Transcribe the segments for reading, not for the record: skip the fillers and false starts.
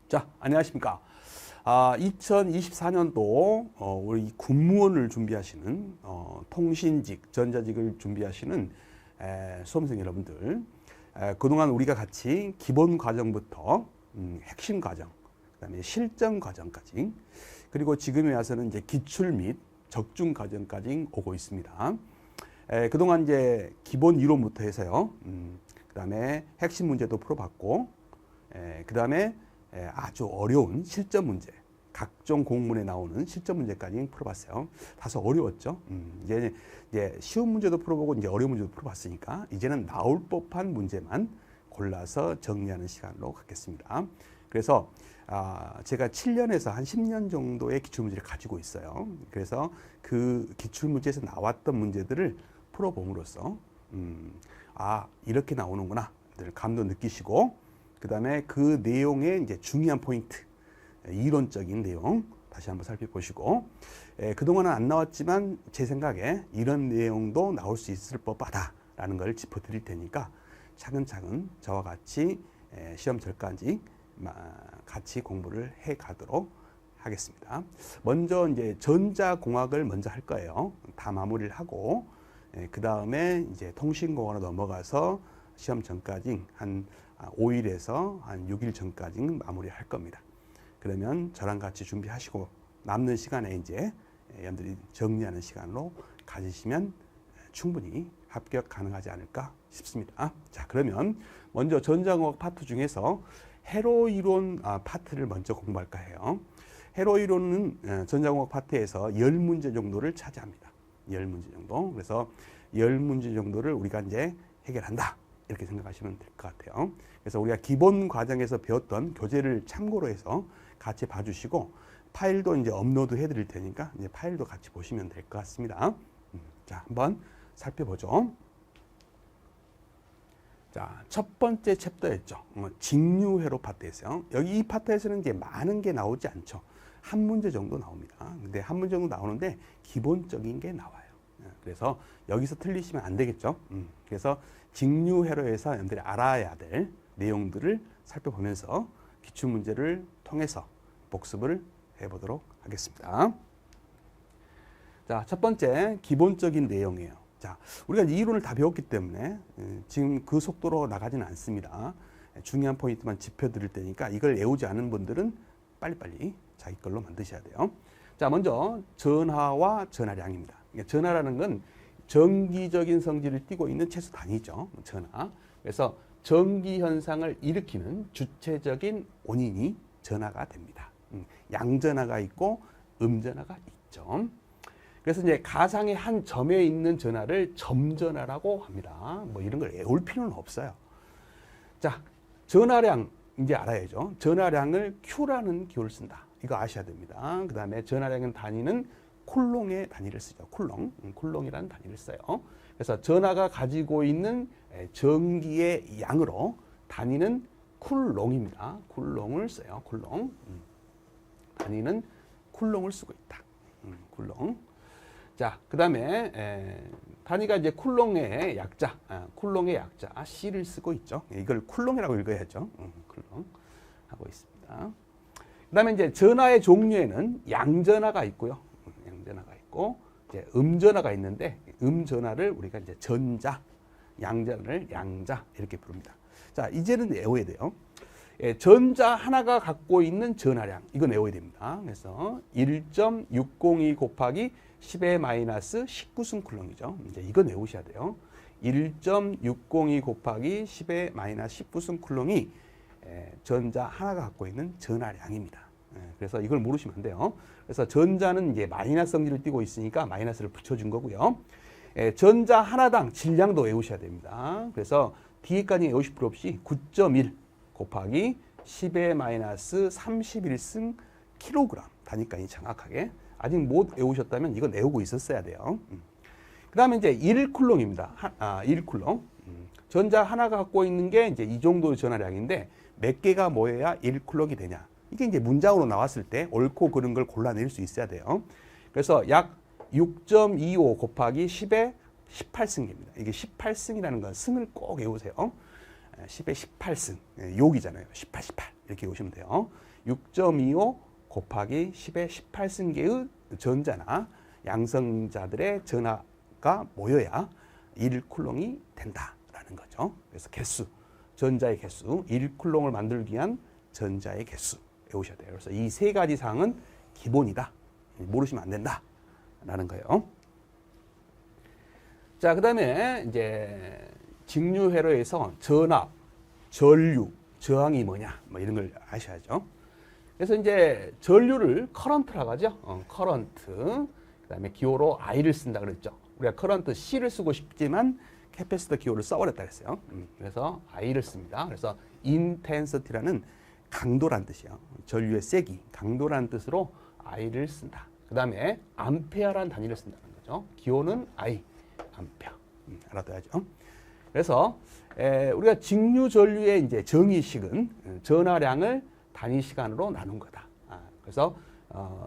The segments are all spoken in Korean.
자, 안녕하십니까. 2024년도 우리 군무원을 준비하시는 통신직, 전자직을 준비하시는 수험생 여러분들, 그동안 우리가 같이 기본 과정부터 핵심 과정, 그다음에 실전 과정까지, 그리고 지금에 와서는 이제 기출 및 적중 과정까지 오고 있습니다. 그동안 이제 기본 이론부터 해서요, 그다음에 핵심 문제도 풀어봤고, 그다음에 아주 어려운 실전 문제, 각종 공문에 나오는 실전 문제까지 풀어봤어요. 다소 어려웠죠. 이제 쉬운 문제도 풀어보고 이제 어려운 문제도 풀어봤으니까 이제는 나올 법한 문제만 골라서 정리하는 시간으로 갖겠습니다. 그래서 제가 7년에서 한 10년 정도의 기출문제를 가지고 있어요. 그래서 그 기출문제에서 나왔던 문제들을 풀어봄으로써 이렇게 나오는구나 감도 느끼시고, 그 다음에 그 내용의 이제 중요한 포인트, 이론적인 내용 다시 한번 살펴보시고, 그동안은 안 나왔지만 제 생각에 이런 내용도 나올 수 있을 법하다라는 걸 짚어드릴 테니까 차근차근 저와 같이 시험 절까지 같이 공부를 해 가도록 하겠습니다. 먼저 이제 전자공학을 먼저 할 거예요. 다 마무리를 하고, 그 다음에 이제 통신공학으로 넘어가서 시험 전까지 한 5일에서 한 6일 전까지 마무리할 겁니다. 그러면 저랑 같이 준비하시고 남는 시간에 이제 여러분들이 정리하는 시간으로 가지시면 충분히 합격 가능하지 않을까 싶습니다. 자, 그러면 먼저 전자공학 파트 중에서 회로 이론 파트를 먼저 공부할까 해요. 회로 이론은 전자공학 파트에서 10문제 정도를 차지합니다. 10문제 정도. 그래서 10문제 정도를 우리가 이제 해결한다, 이렇게 생각하시면 될 것 같아요. 그래서 우리가 기본 과정에서 배웠던 교재를 참고로 해서 같이 봐주시고, 파일도 이제 업로드 해드릴 테니까 이제 파일도 같이 보시면 될 것 같습니다. 자, 한번 살펴보죠. 자, 첫 번째 챕터였죠. 직류회로 파트에서요. 여기 이 파트에서는 이제 많은 게 나오지 않죠. 한 문제 정도 나옵니다. 근데 한 문제 정도 나오는데 기본적인 게 나와요. 그래서 여기서 틀리시면 안 되겠죠. 그래서 직류회로에서 여러분들이 알아야 될 내용들을 살펴보면서 기출문제를 통해서 복습을 해보도록 하겠습니다. 자, 첫 번째 기본적인 내용이에요. 자, 우리가 이 이론을 다 배웠기 때문에 지금 그 속도로 나가지는 않습니다. 중요한 포인트만 짚어드릴 테니까 이걸 외우지 않은 분들은 빨리빨리 자기 걸로 만드셔야 돼요. 자, 먼저 전하와 전하량입니다. 전하라는 건 정기적인 성질을 띠고 있는 채수 단위죠. 전하. 그래서 정기 현상을 일으키는 주체적인 원인이 전하가 됩니다. 양전하가 있고 음전하가 있죠. 그래서 이제 가상의 한 점에 있는 전하를 점전하라고 합니다. 뭐 이런 걸 외울 필요는 없어요. 자, 전하량 이제 알아야죠. 전하량을 Q라는 기호를 쓴다. 이거 아셔야 됩니다. 그 다음에 전하량의 단위는 쿨롱의 단위를 쓰죠. 쿨롱이라는 단위를 써요. 그래서 전하가 가지고 있는 전기의 양으로 단위는 쿨롱입니다. 쿨롱을 써요. 쿨롱. 단위는 쿨롱을 쓰고 있다. 쿨롱. 자, 그 다음에 단위가 이제 쿨롱의 약자, 쿨롱의 약자 C를 쓰고 있죠. 이걸 쿨롱이라고 읽어야죠. 쿨롱 하고 있습니다. 그 다음에 이제 전하의 종류에는 양전하가 있고요. 양전하가 있고, 이제 음전하가 있는데, 음전하를 우리가 이제 전자, 양전을 양자, 이렇게 부릅니다. 자, 이제는 외워야 돼요. 전자 하나가 갖고 있는 전하량, 이건 외워야 됩니다. 그래서 1.602 곱하기 10의 마이너스 19승 쿨롱이죠. 이제 이건 외우셔야 돼요. 1.602 곱하기 10의 마이너스 19승 쿨롱이 전자 하나가 갖고 있는 전하량입니다. 그래서 이걸 모르시면 안 돼요. 그래서 전자는 이제 마이너스 성질을 띠고 있으니까 마이너스를 붙여준 거고요. 전자 하나당 질량도 외우셔야 됩니다. 그래서 뒤에까지 외우실 필요 없이 9.1 곱하기 10의 마이너스 31승 킬로그램 단위까지 정확하게, 아직 못 외우셨다면 이건 외우고 있었어야 돼요. 그 다음에 이제 1쿨롱입니다. 1쿨롱. 전자 하나가 갖고 있는 게 이제 이 정도의 전하량인데 몇 개가 모여야 1쿨롱이 되냐. 이게 이제 문장으로 나왔을 때 옳고 그른 걸 골라낼 수 있어야 돼요. 그래서 약 6.25 곱하기 10의 18승입니다. 이게 18승이라는 건 승을 꼭 외우세요. 10의 18승, 욕이잖아요. 18, 18 이렇게 보시면 돼요. 6.25 곱하기 10의 18승계의 전자나 양성자들의 전하가 모여야 1쿨롱이 된다라는 거죠. 그래서 개수, 전자의 개수, 1쿨롱을 만들기 위한 전자의 개수 외우셔야 돼요. 그래서 이 세 가지 사항은 기본이다. 모르시면 안 된다라는 거예요. 자, 그다음에 이제 직류회로에서 전압, 전류, 저항이 뭐냐, 뭐 이런 걸 아셔야죠. 그래서 이제 전류를 커런트라고 하죠. 커런트. 그다음에 기호로 I를 쓴다 그랬죠. 우리가 커런트 C를 쓰고 싶지만 캐패시터 기호를 써버렸다 그랬어요. 그래서 I를 씁니다. 그래서 intensity라는 강도란 뜻이에요. 전류의 세기, 강도란 뜻으로 I를 쓴다. 그다음에 암페어라는 단위를 쓴다는 거죠. 기호는 I, 암페어. 알아둬야죠. 그래서 우리가 직류 전류의 이제 정의식은 전하량을 단위 시간으로 나눈 거다. 그래서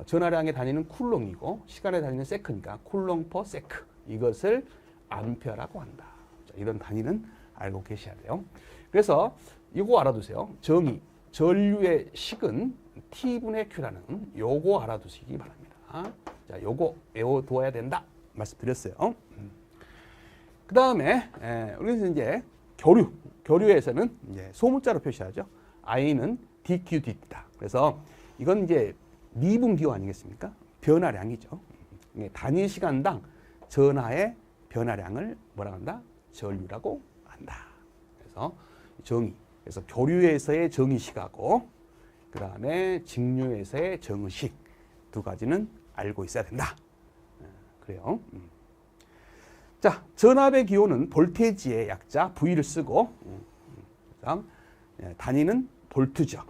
전하량의 단위는 쿨롱이고 시간의 단위는 세크니까 쿨롱 퍼 세크. 이것을 암페어라고 한다. 자, 이런 단위는 알고 계셔야 돼요. 그래서 이거 알아두세요. 정의, 전류의 식은 T분의 Q라는 요거 알아두시기 바랍니다. 자, 요거 외워두어야 된다. 말씀드렸어요. 그 다음에 우리는 이제 교류에서는 이제 소문자로 표시하죠. I는 dq dt다. 그래서 이건 이제 미분 기호 아니겠습니까? 변화량이죠. 단위 시간당 전하의 변화량을 뭐라 한다? 전류라고 한다. 그래서 정의. 그래서 교류에서의 정의식하고 그 다음에 직류에서의 정의식 두 가지는 알고 있어야 된다. 그래요. 자, 전압의 기호는 볼테이지의 약자 V를 쓰고 그다음 단위는 볼트죠.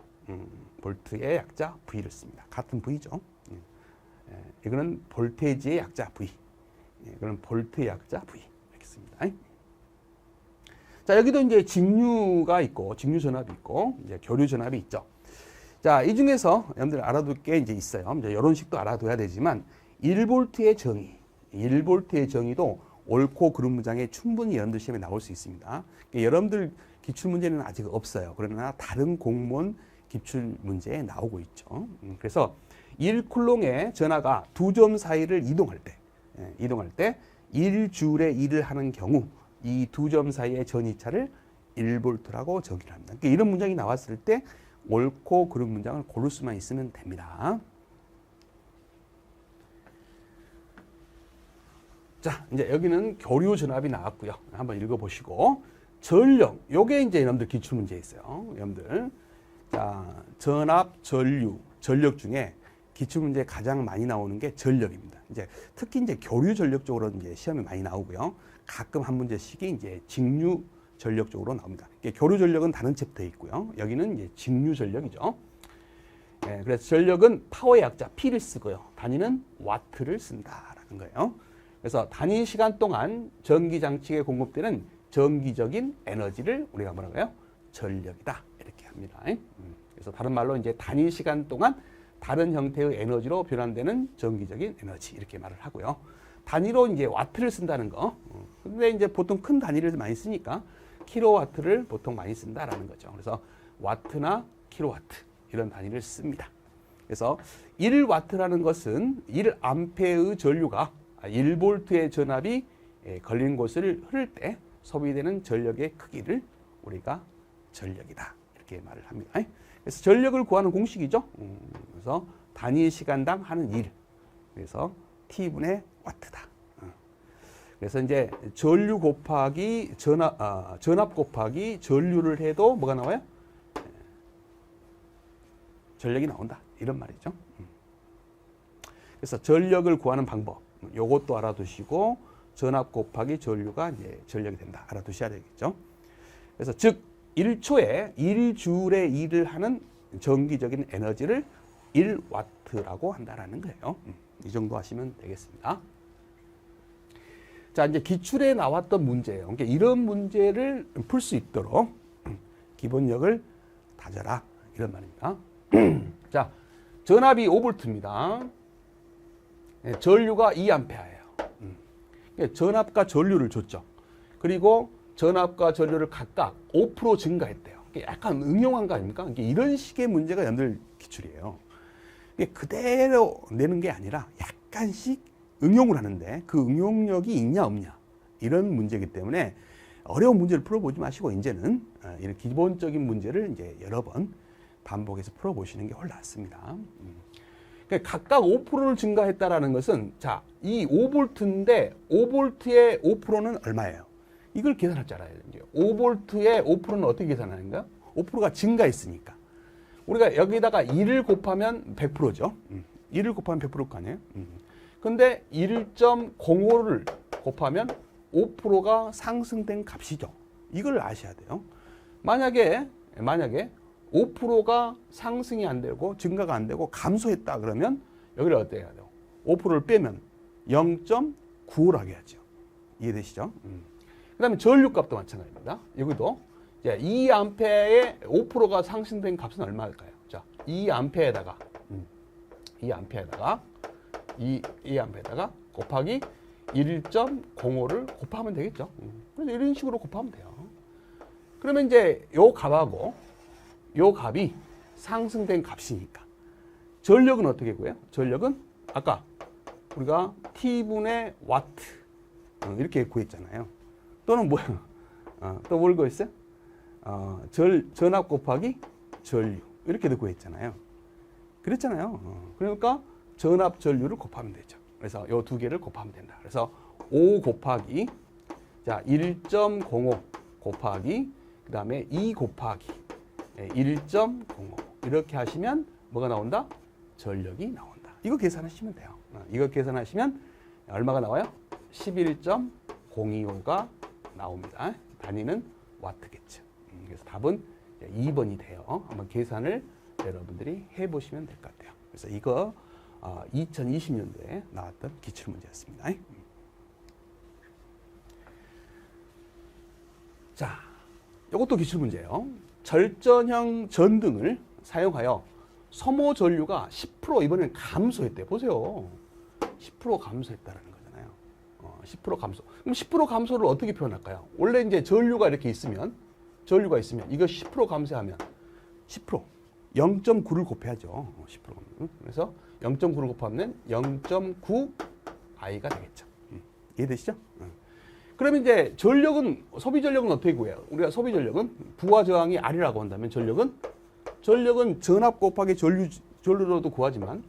볼트의 약자 V를 씁니다. 같은 V죠. 이거는 볼테이지의 약자 V. 이거는 볼트의 약자 V 이렇게 씁니다. 자, 여기도 이제 직류가 있고 직류 전압이 있고 이제 교류 전압이 있죠. 자, 이 중에서 여러분들 알아둘 게 이제 있어요. 이제 이런 식도 알아둬야 되지만 1볼트의 정의, 1볼트의 정의도 옳고 그른 문장에 충분히 여러분들 시험에 나올 수 있습니다. 여러분들 기출 문제는 아직 없어요. 그러나 다른 공무원 기출 문제에 나오고 있죠. 그래서 1쿨롱의 전하가 두 점 사이를 이동할 때 1줄에 1을 하는 경우 이 두 점 사이의 전이차를 1볼트라고 정의를 합니다. 그러니까 이런 문장이 나왔을 때 옳고 그른 문장을 고를 수만 있으면 됩니다. 자, 이제 여기는 교류 전압이 나왔고요. 한번 읽어보시고 전력, 요게 이제 여러분들 기출 문제에 있어요. 여러분들, 자, 전압, 전류, 전력 중에 기출 문제에 가장 많이 나오는 게 전력입니다. 이제 특히 이제 교류 전력 쪽으로 이제 시험에 많이 나오고요. 가끔 한 문제씩이 이제 직류 전력 쪽으로 나옵니다. 교류 전력은 다른 챕터에 있고요. 여기는 이제 직류 전력이죠. 그래서 전력은 파워의 약자 P를 쓰고요. 단위는 와트를 쓴다라는 거예요. 그래서 단위 시간 동안 전기 장치에 공급되는 전기적인 에너지를 우리가 뭐라고 해요? 전력이다. 이렇게 합니다. 그래서 다른 말로 이제 단위 시간 동안 다른 형태의 에너지로 변환되는 전기적인 에너지 이렇게 말을 하고요. 단위로 이제 와트를 쓴다는 거. 근데 이제 보통 큰 단위를 많이 쓰니까 킬로와트를 보통 많이 쓴다라는 거죠. 그래서 와트나 킬로와트 이런 단위를 씁니다. 그래서 1와트라는 것은 1암페의 전류가 1볼트의 전압이 걸린 곳을 흐를 때 소비되는 전력의 크기를 우리가 전력이다. 이렇게 말을 합니다. 그래서 전력을 구하는 공식이죠. 그래서 단위 시간당 하는 일. 그래서 T분의 와트다. 그래서 이제 전류 곱하기 전압 곱하기 전류를 해도 뭐가 나와요? 전력이 나온다. 이런 말이죠. 그래서 전력을 구하는 방법. 요것도 알아두시고 전압 곱하기 전류가 이제 전력이 된다. 알아두셔야 되겠죠. 그래서 즉 1초에 1줄에 1을 하는 전기적인 에너지를 1와트라고 한다라는 거예요. 이 정도 하시면 되겠습니다. 자, 이제 기출에 나왔던 문제예요. 그러니까 이런 문제를 풀 수 있도록 기본력을 다져라. 이런 말입니다. 자, 전압이 5볼트입니다. 전류가 2암페어예요. 전압과 전류를 줬죠. 그리고 전압과 전류를 각각 5% 증가했대요. 약간 응용한 거 아닙니까? 이런 식의 문제가 연들 기출이에요. 그대로 내는 게 아니라 약간씩 응용을 하는데 그 응용력이 있냐 없냐 이런 문제이기 때문에 어려운 문제를 풀어보지 마시고 이제는 이런 기본적인 문제를 이제 여러 번 반복해서 풀어보시는 게 훨씬 낫습니다. 그러니까 각각 5%를 증가했다라는 것은 자, 이 5V인데 5V의 5%는 얼마예요? 이걸 계산할 줄 알아야 돼요. 5V의 5%는 어떻게 계산하는가? 5%가 증가했으니까. 우리가 여기다가 1을 곱하면 100%죠. 1을 곱하면 100%일 거 아니에요? 근데 1.05를 곱하면 5%가 상승된 값이죠. 이걸 아셔야 돼요. 만약에 5%가 상승이 안 되고 증가가 안 되고 감소했다 그러면 여기를 어떻게 해야 돼요? 5%를 빼면 0.95라고 해야죠. 이해되시죠? 그 다음에 전류값도 마찬가지입니다. 여기도 2A의 5%가 상승된 값은 얼마일까요? 자, 2A에다가 2A에다가 곱하기 1.05를 곱하면 되겠죠. 그래서 이런 식으로 곱하면 돼요. 그러면 이제 요 값하고 요 값이 상승된 값이니까 전력은 어떻게 구해요? 전력은 아까 우리가 T분의 와트 이렇게 구했잖아요. 또는 뭐야? 또 뭘 구했어요? 전압 곱하기 전류 이렇게도 구했잖아요. 그랬잖아요. 그러니까 전압 전류를 곱하면 되죠. 그래서 요 두 개를 곱하면 된다. 그래서 5 곱하기 자 1.05 곱하기 그 다음에 2 곱하기 1.05 이렇게 하시면 뭐가 나온다? 전력이 나온다. 이거 계산하시면 돼요. 이거 계산하시면 얼마가 나와요? 11.025가 나옵니다. 단위는 와트겠죠. 그래서 답은 2번이 돼요. 한번 계산을 여러분들이 해보시면 될 것 같아요. 그래서 이거 2020년도에 나왔던 기출문제였습니다. 자, 이것도 기출문제예요. 절전형 전등을 사용하여 소모 전류가 10% 이번에는 감소했대요. 보세요. 10% 감소했다라는 거잖아요. 10% 감소. 그럼 10% 감소를 어떻게 표현할까요? 원래 이제 전류가 이렇게 있으면 이거 10% 감소하면 10% 0.9를 곱해야죠. 10%. 그래서 0.9를 곱하면 0.9 I가 되겠죠. 이해되시죠? 그러면 이제 소비 전력은 어떻게 구해요? 우리가 소비 전력은 부하 저항이 R이라고 한다면 전력은 전압 곱하기 전류로도 구하지만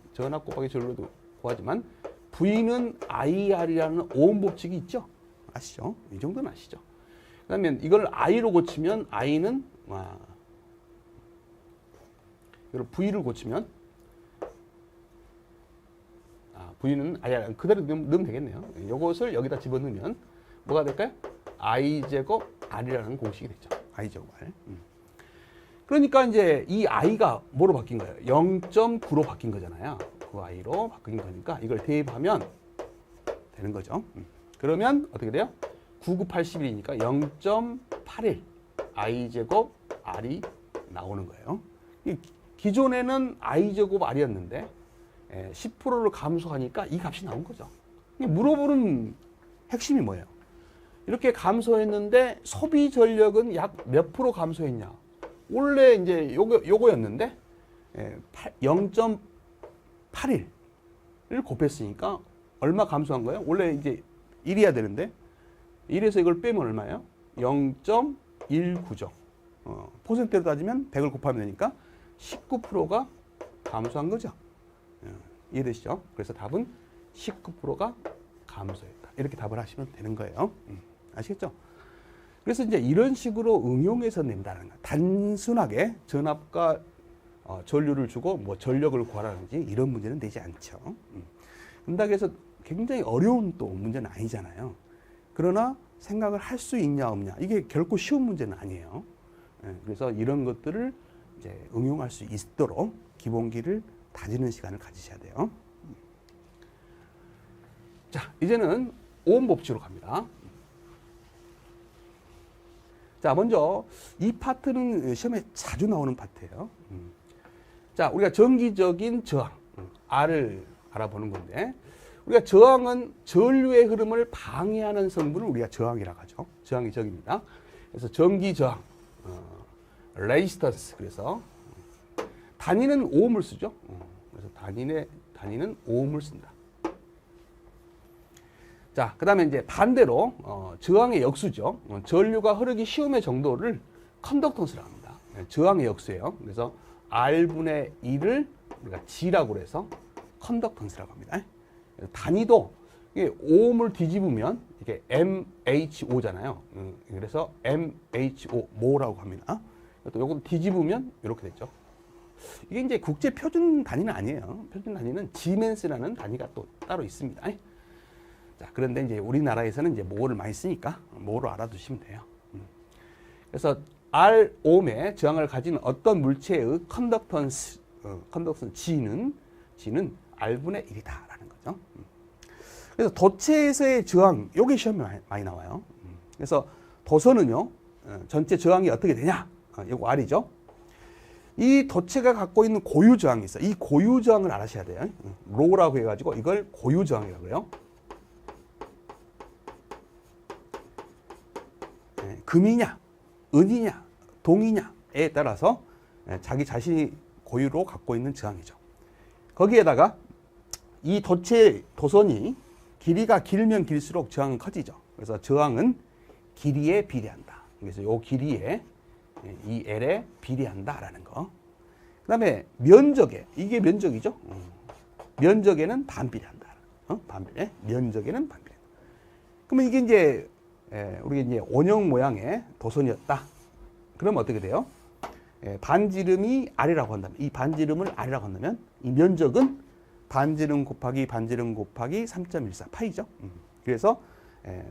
V는 IR이라는 오hm 법칙이 있죠. 아시죠? 이 정도는 아시죠? 그러면 이걸 I로 고치면 I는 이걸 V를 고치면 V는 IR 그대로 넣으면 되겠네요. 이것을 여기다 집어넣으면 뭐가 될까요? I 제곱 R이라는 공식이 됐죠. I 제곱 R. 그러니까 이제 이 I가 뭐로 바뀐 거예요? 0.9로 바뀐 거잖아요. 그 I로 바뀐 거니까 이걸 대입하면 되는 거죠. 그러면 어떻게 돼요? 9981이니까 0.81 I 제곱 R이 나오는 거예요. 기존에는 I 제곱 R이었는데 10%를 감소하니까 이 값이 나온 거죠. 물어보는 핵심이 뭐예요? 이렇게 감소했는데 소비 전력은 약 몇 프로 감소했냐? 원래 이제 요거였는데 0.81을 곱했으니까 얼마 감소한 거예요? 원래 이제 1이어야 되는데 1에서 이걸 빼면 얼마예요? 0.19죠. 퍼센트로 따지면 100을 곱하면 되니까 19%가 감소한 거죠. 이해되시죠? 그래서 답은 19%가 감소했다. 이렇게 답을 하시면 되는 거예요. 아시겠죠? 그래서 이제 이런 식으로 응용해서 낸다는 거. 단순하게 전압과 전류를 주고 뭐 전력을 구하라든지 이런 문제는 되지 않죠. 그런다고 해서 굉장히 어려운 또 문제는 아니잖아요. 그러나 생각을 할 수 있냐 없냐 이게 결코 쉬운 문제는 아니에요. 그래서 이런 것들을 이제 응용할 수 있도록 기본기를 다지는 시간을 가지셔야 돼요. 자, 이제는 오hm 법칙으로 갑니다. 자, 먼저 이 파트는 시험에 자주 나오는 파트예요. 자, 우리가 정기적인 저항 R을 알아보는 건데 우리가 저항은 전류의 흐름을 방해하는 성분을 우리가 저항이라고 하죠. 저항이 적입니다. 그래서 전기 저항, 레지스턴스. 그래서 단위는 오음을 쓰죠. 그래서 단위는 오음을 쓴다. 자, 그다음에 이제 반대로 저항의 역수죠. 전류가 흐르기 쉬움의 정도를 컨덕턴스라고 합니다. 저항의 역수예요. 그래서 R분의 1을 우리가 G라고 해서 컨덕턴스라고 합니다. 단위도 이게 오음을 뒤집으면 이게 MHO잖아요. 그래서 MHO 모라고 합니다. 또 요것도 뒤집으면 이렇게 되죠. 이게 이제 국제 표준 단위는 아니에요. 표준 단위는 지멘스라는 단위가 또 따로 있습니다. 자, 그런데 이제 우리나라에서는 이제 모를 많이 쓰니까 모로 알아두시면 돼요. 그래서 R 오음의 저항을 가진 어떤 물체의 컨덕턴스 G는 R분의 1이다라는 거죠. 그래서 도체에서의 저항, 요게 시험에 많이 나와요. 그래서 도선은요, 전체 저항이 어떻게 되냐? 요거 R이죠. 이 도체가 갖고 있는 고유 저항이 있어요. 이 고유 저항을 알아셔야 돼요. 로라고 해가지고 이걸 고유 저항이라고 해요. 금이냐, 은이냐, 동이냐에 따라서 자기 자신이 고유로 갖고 있는 저항이죠. 거기에다가 이 도선이 길이가 길면 길수록 저항은 커지죠. 그래서 저항은 길이에 비례한다. 그래서 이 길이에 이 L에 비례한다라는 거. 그 다음에 면적에, 이게 면적이죠. 면적에는 반비례한다. 반비례. 면적에는 반비례. 그러면 이게 이제 우리가 이제 원형 모양의 도선이었다. 그러면 어떻게 돼요? 반지름이 R이라고 한다면, 이 반지름을 R이라고 한다면, 이 면적은 반지름 곱하기 3.14 파이죠. 그래서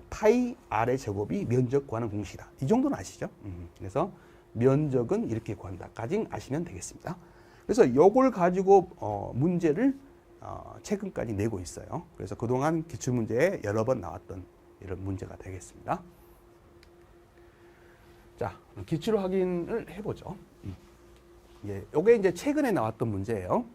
파이 R의 제곱이 면적 구하는 공식이다. 이 정도는 아시죠? 그래서 면적은 이렇게 구한다까지 아시면 되겠습니다. 그래서 이걸 가지고 문제를 최근까지 내고 있어요. 그래서 그동안 기출문제에 여러 번 나왔던 이런 문제가 되겠습니다. 자, 기출 확인을 해보죠. 예, 요게 이제 최근에 나왔던 문제예요.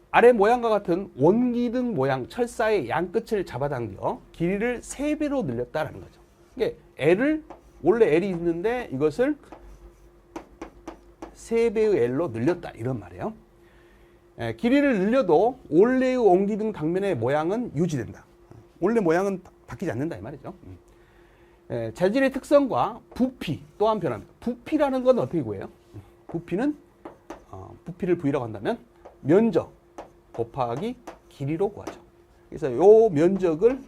아래 모양과 같은 원기둥 모양 철사의 양끝을 잡아당겨 길이를 3배로 늘렸다라는 거죠. 이게 L을 원래 L이 있는데 이것을 3배의 L로 늘렸다 이런 말이에요. 길이를 늘려도 원래의 원기둥 당면의 모양은 유지된다. 원래 모양은 바뀌지 않는다 이 말이죠. 재질의 특성과 부피 또한 변합니다. 부피라는 건 어떻게 구해요? 부피는 부피를 V라고 한다면 면적 곱하기 길이로 구하죠. 그래서 요 면적을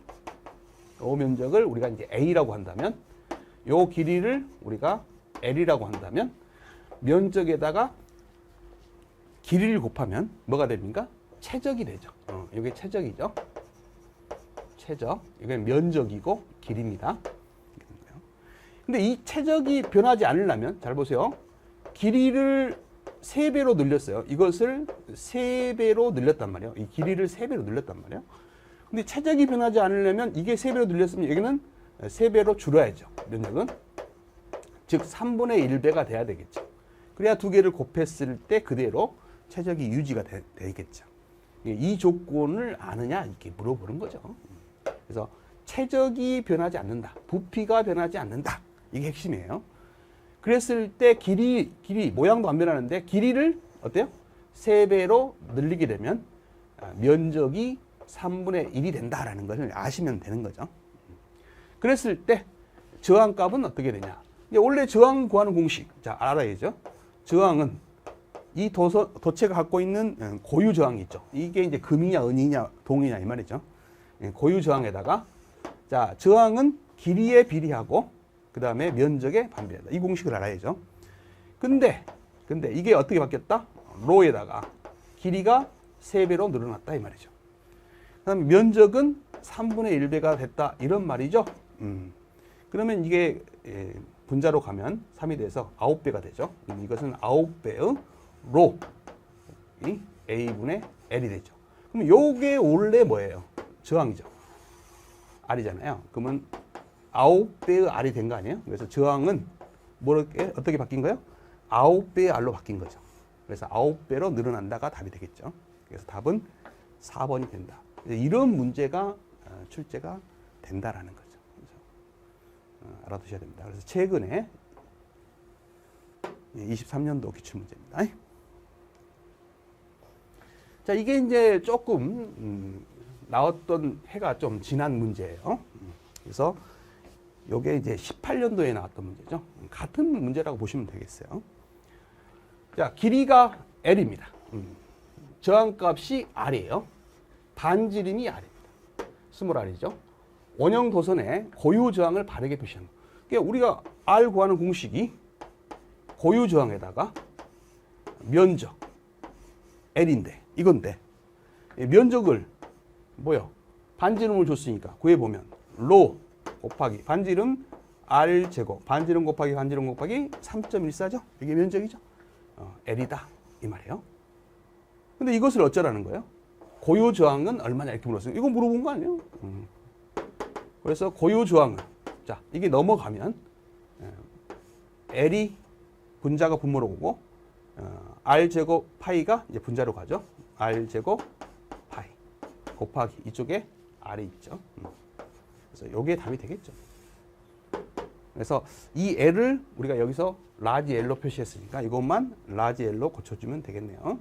우리가 이제 A라고 한다면 요 길이를 우리가 L이라고 한다면 면적에다가 길이를 곱하면 뭐가 됩니까? 최적이 되죠. 이게 최적이죠. 최적. 이건 면적이고 길이입니다. 근데 이 최적이 변하지 않으려면 잘 보세요. 길이를 3배로 늘렸어요. 이것을 3배로 늘렸단 말이에요. 이 길이를 3배로 늘렸단 말이에요. 근데 최적이 변하지 않으려면 이게 3배로 늘렸으면 여기는 3배로 줄여야죠. 면적은. 즉 3분의 1배가 돼야 되겠죠. 그래야 두 개를 곱했을 때 그대로 최적이 유지가 되겠죠. 이 조건을 아느냐 이렇게 물어보는 거죠. 그래서 최적이 변하지 않는다. 부피가 변하지 않는다. 이게 핵심이에요. 그랬을 때 길이 모양도 안 변하는데 길이를 어때요? 3배로 늘리게 되면 면적이 3분의 1이 된다라는 것을 아시면 되는 거죠. 그랬을 때 저항값은 어떻게 되냐? 원래 저항 구하는 공식. 자, 알아야죠. 저항은 이 도체가 갖고 있는 고유 저항이 있죠. 이게 이제 금이냐, 은이냐, 동이냐 이 말이죠. 고유 저항에다가 자, 저항은 길이에 비례하고 그 다음에 면적에 반비례한다. 이 공식을 알아야죠. 근데 이게 어떻게 바뀌었다? 로에다가 길이가 3배로 늘어났다 이 말이죠. 그 다음에 면적은 3분의 1배가 됐다 이런 말이죠. 그러면 이게 분자로 가면 3이 돼서 9배가 되죠. 이것은 9배의 로 이 A분의 L이 되죠. 그럼 요게 원래 뭐예요? 저항이죠. R이잖아요. 그러면 9배의 R이 된 거 아니에요? 그래서 저항은 어떻게 바뀐 거예요? 9배의 R로 바뀐 거죠. 그래서 9배로 늘어난다가 답이 되겠죠. 그래서 답은 4번이 된다. 이런 문제가 출제가 된다라는 거죠. 그래서 알아두셔야 됩니다. 그래서 최근에 23년도 기출문제입니다. 자, 이게 이제 조금 나왔던 해가 좀 지난 문제예요. 그래서 요게 이제 18년도에 나왔던 문제죠. 같은 문제라고 보시면 되겠어요. 자, 길이가 L입니다. 저항값이 R이에요. 반지름이 R입니다. 스몰 R이죠. 원형 도선의 고유 저항을 바르게 표시하는 거. 그러니까 우리가 R 구하는 공식이 고유 저항에다가 면적 L인데 이건데 면적을 뭐요? 반지름을 줬으니까 구해보면 로 곱하기 반지름 R 제곱 반지름 곱하기 반지름 곱하기 3.14죠? 이게 면적이죠? L이다 이 말이에요. 근데 이것을 어쩌라는 거예요? 고유 저항은 얼마냐 이렇게 물었어요. 이거 물어본 거 아니에요? 그래서 고유 저항은 자 이게 넘어가면 L이 분자가 분모로 오고 R 제곱 파이가 이제 분자로 가죠. R 제곱 파이 곱하기 이쪽에 R이 있죠. 그래서 요게 답이 되겠죠. 그래서 이 L을 우리가 여기서 라지 L로 표시했으니까 이것만 라지 L로 고쳐주면 되겠네요.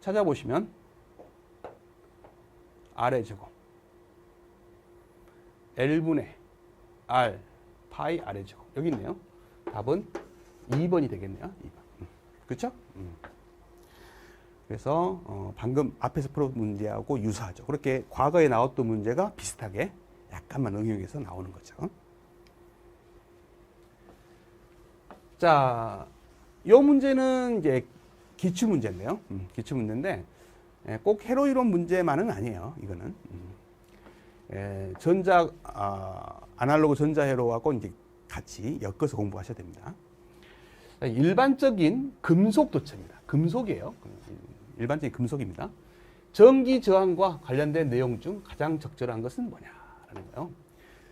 찾아보시면 R의 제곱 L분의 R 파이 R의 제곱 여기 있네요. 답은 2번이 되겠네요. 2번. 그렇죠? 그래서 방금 앞에서 풀어본 문제하고 유사하죠. 그렇게 과거에 나왔던 문제가 비슷하게 약간만 응용해서 나오는 거죠. 자, 이 문제는 이제 기출 문제인데요. 기출 문제인데 꼭 회로 이론 문제만은 아니에요. 이거는 아날로그 전자 회로하고 이제 같이 엮어서 공부하셔야 됩니다. 일반적인 금속 도체입니다. 금속이에요. 일반적인 금속입니다. 전기 저항과 관련된 내용 중 가장 적절한 것은 뭐냐라는 거예요.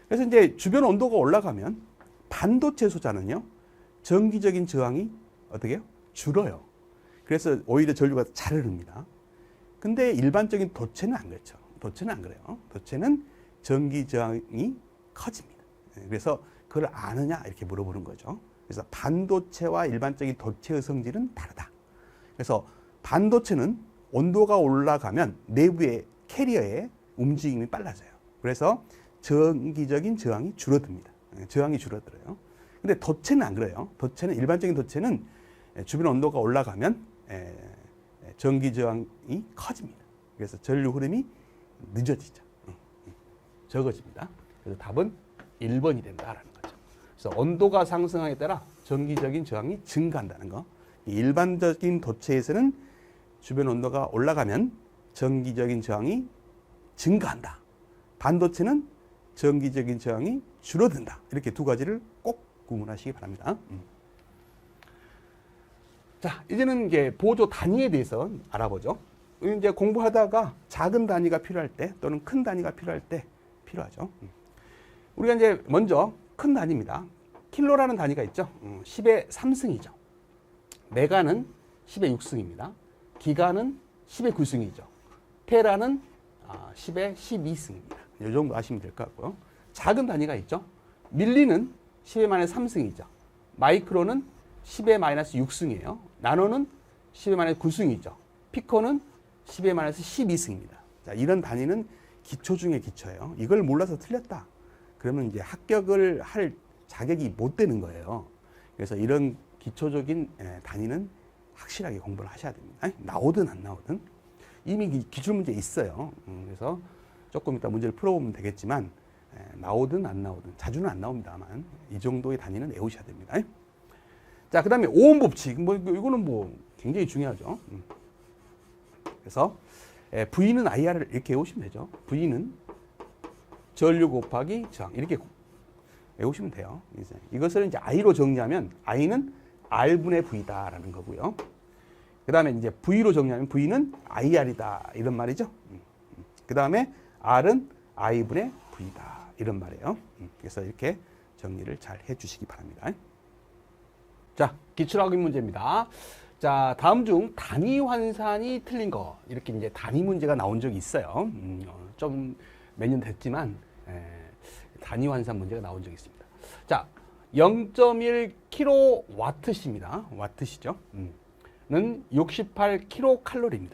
그래서 이제 주변 온도가 올라가면 반도체 소자는요, 전기적인 저항이 어떻게 해요? 줄어요. 그래서 오히려 전류가 잘 흐릅니다. 근데 일반적인 도체는 안 그렇죠. 도체는 안 그래요. 도체는 전기 저항이 커집니다. 그래서 그걸 아느냐 이렇게 물어보는 거죠. 그래서 반도체와 일반적인 도체의 성질은 다르다. 그래서 반도체는 온도가 올라가면 내부의 캐리어의 움직임이 빨라져요. 그래서 전기적인 저항이 줄어듭니다. 저항이 줄어들어요. 근데 도체는 안 그래요. 도체는 일반적인 도체는 주변 온도가 올라가면 전기 저항이 커집니다. 그래서 전류 흐름이 늦어지죠. 적어집니다. 그래서 답은 1번이 된다라는 거죠. 그래서 온도가 상승하에 따라 전기적인 저항이 증가한다는 거. 일반적인 도체에서는 주변 온도가 올라가면 전기적인 저항이 증가한다. 반도체는 전기적인 저항이 줄어든다. 이렇게 두 가지를 꼭 구분하시기 바랍니다. 자, 이제는 이제 보조 단위에 대해서 알아보죠. 이제 공부하다가 작은 단위가 필요할 때 또는 큰 단위가 필요할 때 필요하죠. 우리가 이제 먼저 큰 단위입니다. 킬로라는 단위가 있죠. 10의 3승이죠. 메가는 10의 6승입니다. 기가는 10의 9승이죠. 테라는 10의 12승입니다. 이 정도 아시면 될 것 같고요. 작은 단위가 있죠. 밀리는 10의 마이너스 3승이죠. 마이크로는 10의 마이너스 6승이에요. 나노는 10의 마이너스 9승이죠. 피코는 10의 마이너스 12승입니다. 자, 이런 단위는 기초 중에 기초예요. 이걸 몰라서 틀렸다. 그러면 이제 합격을 할 자격이 못 되는 거예요. 그래서 이런 기초적인 단위는 확실하게 공부를 하셔야 됩니다. 나오든 안 나오든 이미 기출문제 있어요. 그래서 조금 이따 문제를 풀어보면 되겠지만 나오든 안 나오든 자주는 안 나옵니다만 이 정도의 단위는 외우셔야 됩니다. 자, 그 다음에 오hm 법칙. 이거는 굉장히 중요하죠. 그래서 V는 IR을 이렇게 외우시면 되죠. V는 전류 곱하기 저항 이렇게 외우시면 돼요. 이것을 이제 I로 정리하면 I는 R분의 V다라는 거고요. 그 다음에 이제 V로 정리하면 V는 IR이다 이런 말이죠. 그 다음에 R은 I분의 V다 이런 말이에요. 그래서 이렇게 정리를 잘 해주시기 바랍니다. 자, 기출학위 문제입니다. 자, 다음 중 단위 환산이 틀린 거 이렇게 이제 단위 문제가 나온 적이 있어요. 좀 몇 년 됐지만 단위 환산 문제가 나온 적이 있습니다. 자, 0.1kWh입니다. 와트시죠. 는 68kcal입니다.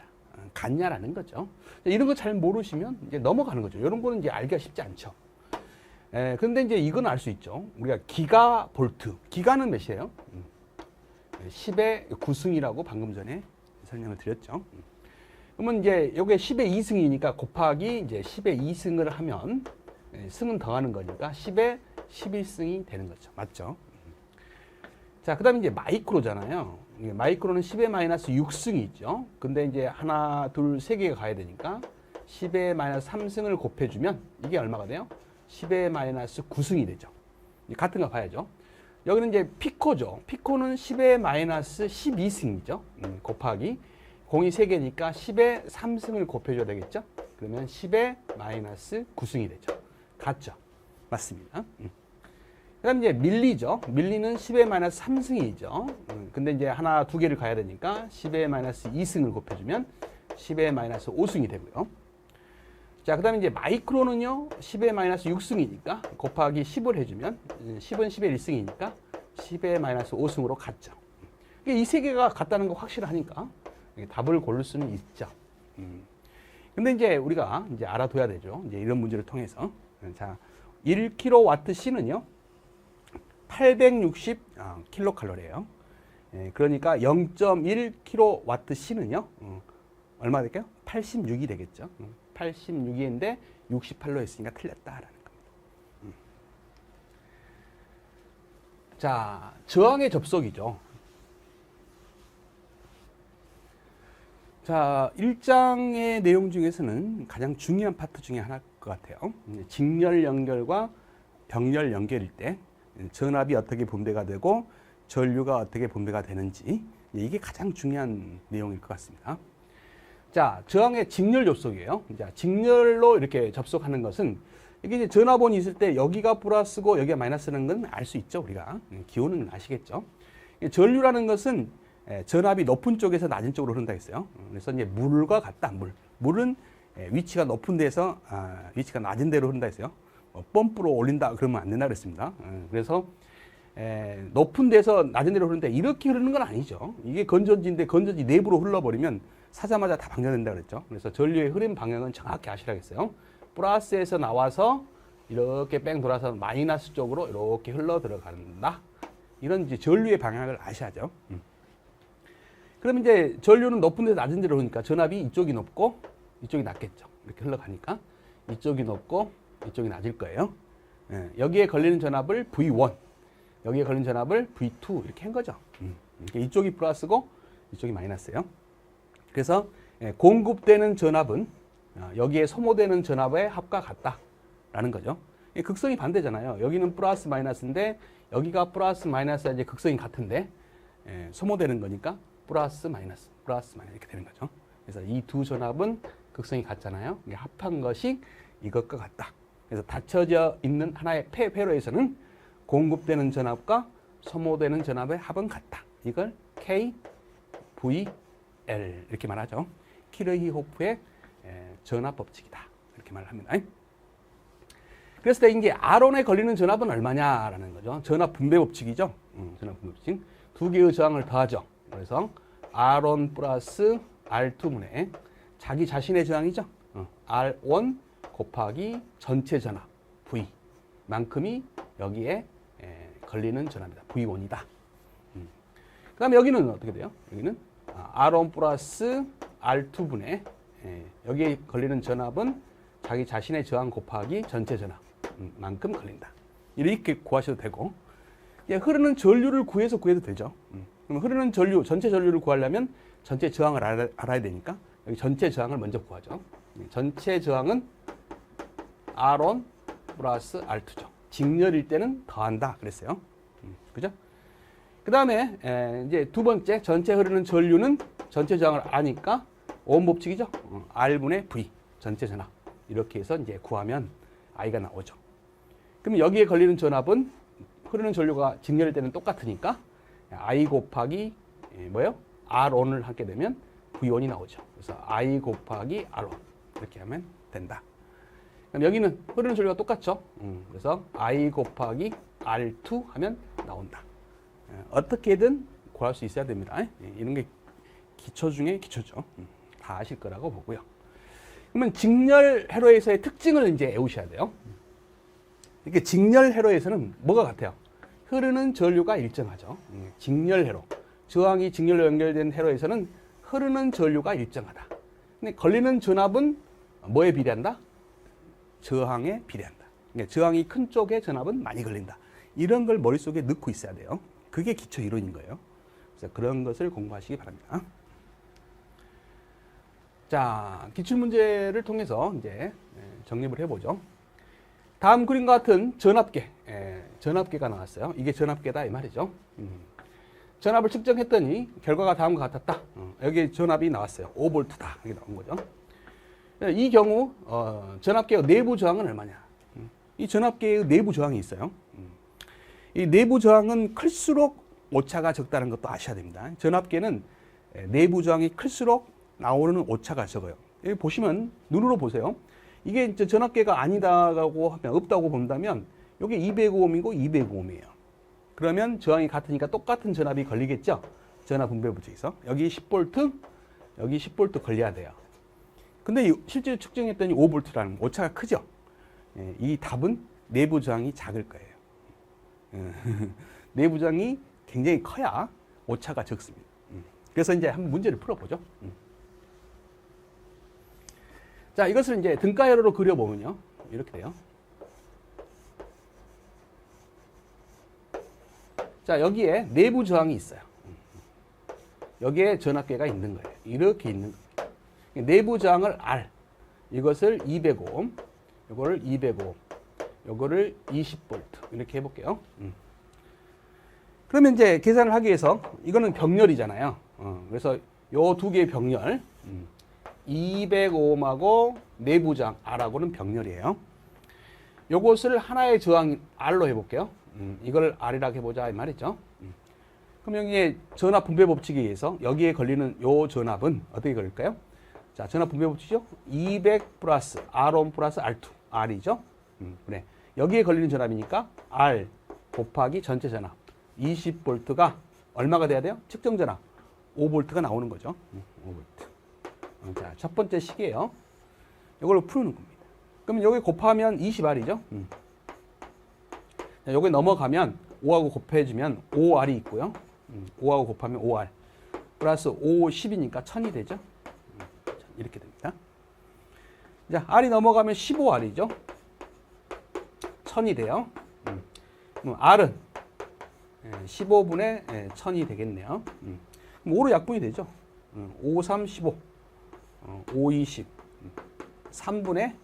같냐라는 거죠. 이런 거 잘 모르시면 이제 넘어가는 거죠. 이런 거는 이제 알기가 쉽지 않죠. 그런데 이제 이건 알 수 있죠. 우리가 기가볼트. 기가는 몇이에요? 10의 9승이라고 방금 전에 설명을 드렸죠. 그러면 이제 요게 10의 2승이니까 곱하기 이제 10의 2승을 하면 승은 더하는 거니까 10의 11승이 되는 거죠. 맞죠? 자, 그 다음에 이제 마이크로잖아요. 마이크로는 10의 마이너스 6승이 있죠. 근데 이제 하나, 둘, 세 개가 가야 되니까 10의 마이너스 3승을 곱해주면 이게 얼마가 돼요? 10의 마이너스 9승이 되죠. 같은 거 봐야죠. 여기는 이제 피코죠. 피코는 10의 마이너스 12승이죠. 곱하기 공이 3개니까 10의 3승을 곱해줘야 되겠죠. 그러면 10의 마이너스 9승이 되죠. 같죠? 맞습니다. 그 다음 이제 밀리죠. 밀리는 10의 마이너스 3승이죠. 근데 이제 하나, 두 개를 가야 되니까 10의 마이너스 2승을 곱해주면 10의 마이너스 5승이 되고요. 자, 그 다음에 이제 마이크로는요, 10의 마이너스 6승이니까 곱하기 10을 해주면 10은 10의 1승이니까 10의 마이너스 5승으로 같죠. 이 세 개가 같다는 거 확실하니까 답을 고를 수는 있죠. 근데 이제 우리가 이제 알아둬야 되죠. 이제 이런 문제를 통해서. 자, 1kWh는요, 860kcal예요. 그러니까 0.1kWh는요, 얼마 될까요? 86이 되겠죠. 86인데 68로 했으니까 틀렸다라는 겁니다. 자, 저항의 접속이죠. 자, 1장의 내용 중에서는 가장 중요한 파트 중에 하나일 것 같아요. 직렬 연결과 병렬 연결일 때 전압이 어떻게 분배가 되고 전류가 어떻게 분배가 되는지, 이게 가장 중요한 내용일 것 같습니다. 자, 저항의 직렬 접속이에요. 자, 직렬로 이렇게 접속하는 것은 이게 이제 전압원이 있을 때 여기가 플러스고 여기가 마이너스라는 건 알 수 있죠, 우리가. 기호는 아시겠죠. 전류라는 것은 전압이 높은 쪽에서 낮은 쪽으로 흐른다 했어요. 그래서 이제 물과 같다, 물은 위치가 높은 데서 위치가 낮은 데로 흐른다 했어요. 펌프로 올린다 그러면 안 된다 그랬습니다. 그래서 높은 데서 낮은 데로 흐르는데 이렇게 흐르는 건 아니죠. 이게 건전지인데 건전지 내부로 흘러버리면 사자마자 다 방전된다 그랬죠. 그래서 전류의 흐름 방향은 정확히 아시라겠어요. 플러스에서 나와서 이렇게 뺑 돌아서 마이너스 쪽으로 이렇게 흘러 들어간다. 이런 이제 전류의 방향을 아셔야죠. 그러면 이제 전류는 높은 데서 낮은 데로 흐르니까 전압이 이쪽이 높고 이쪽이 낮겠죠. 이렇게 흘러가니까 이쪽이 높고 이쪽이 낮을 거예요. 여기에 걸리는 전압을 V1, 여기에 걸리는 전압을 V2 이렇게 한 거죠. 이쪽이 플러스고 이쪽이 마이너스예요. 그래서 공급되는 전압은 여기에 소모되는 전압의 합과 같다라는 거죠. 극성이 반대잖아요. 여기는 플러스 마이너스인데 여기가 플러스 마이너스가 이제 극성이 같은데 소모되는 거니까 플러스 마이너스 이렇게 되는 거죠. 그래서 이 두 전압은 극성이 같잖아요. 합한 것이 이것과 같다. 그래서 닫혀져 있는 하나의 회로에서는 공급되는 전압과 소모되는 전압의 합은 같다. 이걸 K, V, L 이렇게 말하죠. 키르히호프의 전압 법칙이다. 이렇게 말을 합니다. 그래서 이제 R온에 걸리는 전압은 얼마냐라는 거죠. 전압 분배 법칙이죠. 전압 분배 법칙. 두 개의 저항을 더하죠. 그래서 R1 플러스 R2분의 자기 자신의 저항이죠. R1 곱하기 전체 전압 V 만큼이 여기에 걸리는 전압이다. V1이다. 그 다음에 여기는 어떻게 돼요? 여기는 R1 플러스 R2분의 여기에 걸리는 전압은 자기 자신의 저항 곱하기 전체 전압 만큼 걸린다. 이렇게 구하셔도 되고, 흐르는 전류를 구해도 되죠. 그럼 흐르는 전류, 전체 전류를 구하려면 전체 저항을 알아야 되니까 여기 전체 저항을 먼저 구하죠. 전체 저항은 R1 플러스 R2죠. 직렬일 때는 더한다 그랬어요. 그죠? 그 다음에 이제 두 번째, 전체 흐르는 전류는 전체 저항을 아니까 오hm 법칙이죠. R분의 V, 전체 전압. 이렇게 해서 이제 구하면 I가 나오죠. 그럼 여기에 걸리는 전압은 흐르는 전류가 직렬일 때는 똑같으니까 I 곱하기 뭐예요? R1을 하게 되면 V1이 나오죠. 그래서 I 곱하기 R1 이렇게 하면 된다. 그럼 여기는 흐르는 전류가 똑같죠. 그래서 I 곱하기 R2 하면 나온다. 어떻게든 구할 수 있어야 됩니다. 이런 게 기초 중에 기초죠. 다 아실 거라고 보고요. 그러면 직렬 회로에서의 특징을 이제 외우셔야 돼요. 이렇게 직렬 회로에서는 뭐가 같아요? 흐르는 전류가 일정하죠. 직렬 회로. 저항이 직렬로 연결된 회로에서는 흐르는 전류가 일정하다. 근데 걸리는 전압은 뭐에 비례한다? 저항에 비례한다. 그러니까 저항이 큰 쪽에 전압은 많이 걸린다. 이런 걸 머릿속에 넣고 있어야 돼요. 그게 기초 이론인 거예요. 그래서 그런 것을 공부하시기 바랍니다. 자, 기출문제를 통해서 이제 정립을 해보죠. 다음 그림과 같은 전압계, 전압계가 나왔어요. 이게 전압계다 이 말이죠. 전압을 측정했더니 결과가 다음과 같았다. 여기 전압이 나왔어요. 5V다. 이게 나온 거죠. 이 경우 전압계의 내부 저항은 얼마냐? 이 전압계의 내부 저항이 있어요. 이 내부 저항은 클수록 오차가 적다는 것도 아셔야 됩니다. 전압계는 내부 저항이 클수록 나오는 오차가 적어요. 여기 보시면 눈으로 보세요. 이게 이제 전압계가 아니다고 하면 없다고 본다면 이게 200ohm이고 200ohm이에요. 그러면 저항이 같으니까 똑같은 전압이 걸리겠죠. 전압 분배 법칙에서 여기 10V, 여기 10V 걸려야 돼요. 근데 실제로 측정했더니 5V라는 오차가 크죠. 이 답은 내부 저항이 작을 거예요. 내부 저항이 굉장히 커야 오차가 적습니다. 그래서 이제 한번 문제를 풀어보죠. 자, 이것을 이제 등가회로로 그려보면요. 이렇게 돼요. 자, 여기에 내부 저항이 있어요. 여기에 전압계가 있는 거예요. 이렇게 있는 거예요. 내부 저항을 R, 이것을 200ohm, 이거를 200ohm, 이거를 20V 이렇게 해볼게요. 그러면 이제 계산을 하기 위해서 이거는 병렬이잖아요. 그래서 요 두 개의 병렬, 200ohm하고 내부 저항 R하고는 병렬이에요. 요것을 하나의 저항 R로 해볼게요. 이걸 R이라고 해보자 이 말이죠. 그럼 여기에 전압 분배 법칙에 의해서 여기에 걸리는 요 전압은 어떻게 걸릴까요? 자, 전압 분배 법칙이죠. 200 플러스 R1 플러스 R2, R이죠. 그래. 여기에 걸리는 전압이니까 R 곱하기 전체 전압 20V가 얼마가 돼야 돼요? 측정 전압 5V가 나오는 거죠. 5V. 자, 첫 번째 식이에요. 이걸로 푸는 겁니다. 그러면 여기 곱하면 20R이죠. 자, 여기 넘어가면 5하고 곱해주면 5R이 있고요. 5하고 곱하면 5R. 플러스 5, 10이니까 1000이 되죠. 이렇게 됩니다. 자, R이 넘어가면 15R이죠. 1000이 돼요. 그럼 R은 15분의 1000이 되겠네요. 그럼 5로 약분이 되죠. 5, 3, 15. 5, 20. 3분의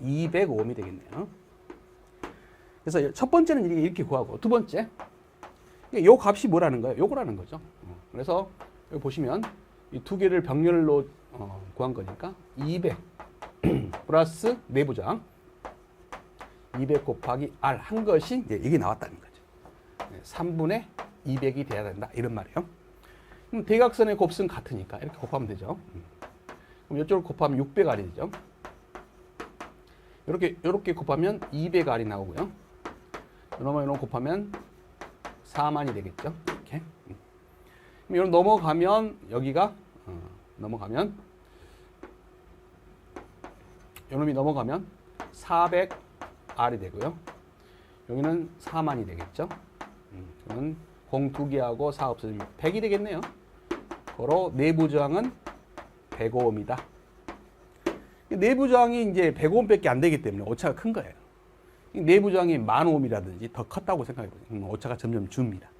200ohm이 되겠네요. 그래서 첫 번째는 이렇게 구하고 두 번째 요 값이 뭐라는 거예요? 요거라는 거죠. 그래서 여기 보시면 이 두 개를 병렬로 구한 거니까 200 플러스 내부 저항 200 곱하기 R 한 것이 이게 나왔다는 거죠. 3분의 200이 돼야 된다 이런 말이에요. 그럼 대각선의 곱수는 같으니까 이렇게 곱하면 되죠. 그럼 이쪽을 곱하면 600R이 되죠. 이렇게 곱하면 200R이 나오고요. 이런 곱하면 4만이 되겠죠. 이렇게. 그럼 이런 넘어가면 여기가 넘어가면 요놈이 넘어가면 400R이 되고요. 여기는 4만이 되겠죠. 그러면 0 두 개하고 4 없어지면 100이 되겠네요. 그로 내부 저항은 100ohm이다. 내부 저항이 이제 100ohm밖에 안 되기 때문에 오차가 큰 거예요. 내부 저항이 10,000ohm이라든지 더 컸다고 생각해 보세요. 오차가 점점 줍니다.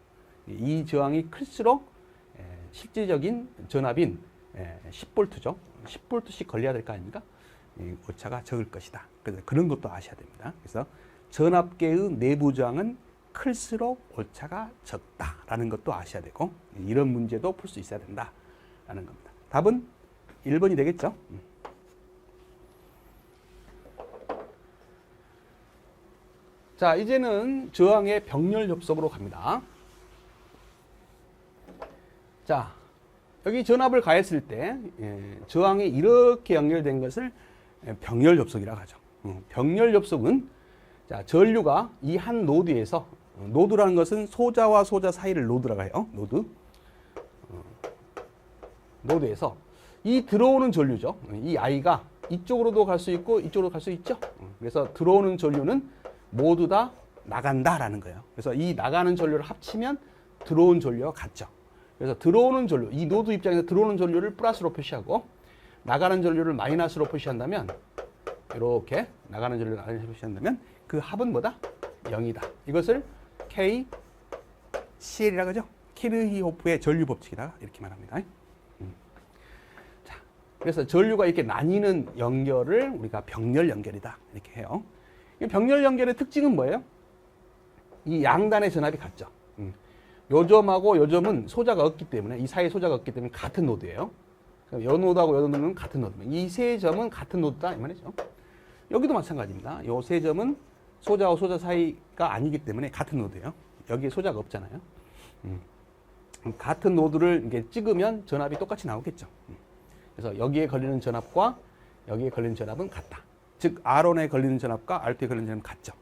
이 저항이 클수록 실질적인 전압인 10V죠. 10V씩 걸려야 될 거 아닙니까? 오차가 적을 것이다. 그래서 그런 것도 아셔야 됩니다. 그래서 전압계의 내부 저항은 클수록 오차가 적다라는 것도 아셔야 되고 이런 문제도 풀 수 있어야 된다라는 겁니다. 답은 1번이 되겠죠. 자, 이제는 저항의 병렬 접속으로 갑니다. 자, 여기 전압을 가했을 때 저항이 이렇게 연결된 것을 병렬 접속이라고 하죠. 병렬 접속은 자, 전류가 이 한 노드에서 노드라는 것은 소자와 소자 사이를 노드라고 해요. 노드에서 이 들어오는 전류죠. 이 I가 이쪽으로도 갈 수 있고 이쪽으로 갈 수 있죠. 그래서 들어오는 전류는 모두 다 나간다라는 거예요. 그래서 이 나가는 전류를 합치면 들어온 전류와 같죠. 그래서 들어오는 전류, 이 노드 입장에서 들어오는 전류를 플러스로 표시하고 나가는 전류를 마이너스로 표시한다면 이렇게 나가는 전류를 마이너스로 표시한다면 그 합은 뭐다? 0이다. 이것을 KCL이라고 하죠. 키르히호프의 전류 법칙이다. 이렇게 말합니다. 자, 그래서 전류가 이렇게 나뉘는 연결을 우리가 병렬 연결이다. 이렇게 해요. 병렬 연결의 특징은 뭐예요? 이 양단의 전압이 같죠. 요 점하고 요 점은 소자가 없기 때문에 이 사이에 소자가 없기 때문에 같은 노드예요. 요 노드하고 요 노드는 같은 노드입니다. 이 세 점은 같은 노드다 이 말이죠. 여기도 마찬가지입니다. 요 세 점은 소자와 소자 사이가 아니기 때문에 같은 노드예요. 여기에 소자가 없잖아요. 같은 노드를 이렇게 찍으면 전압이 똑같이 나오겠죠. 그래서 여기에 걸리는 전압과 여기에 걸리는 전압은 같다. 즉 R1에 걸리는 전압과 R2에 걸리는 전압은 같죠.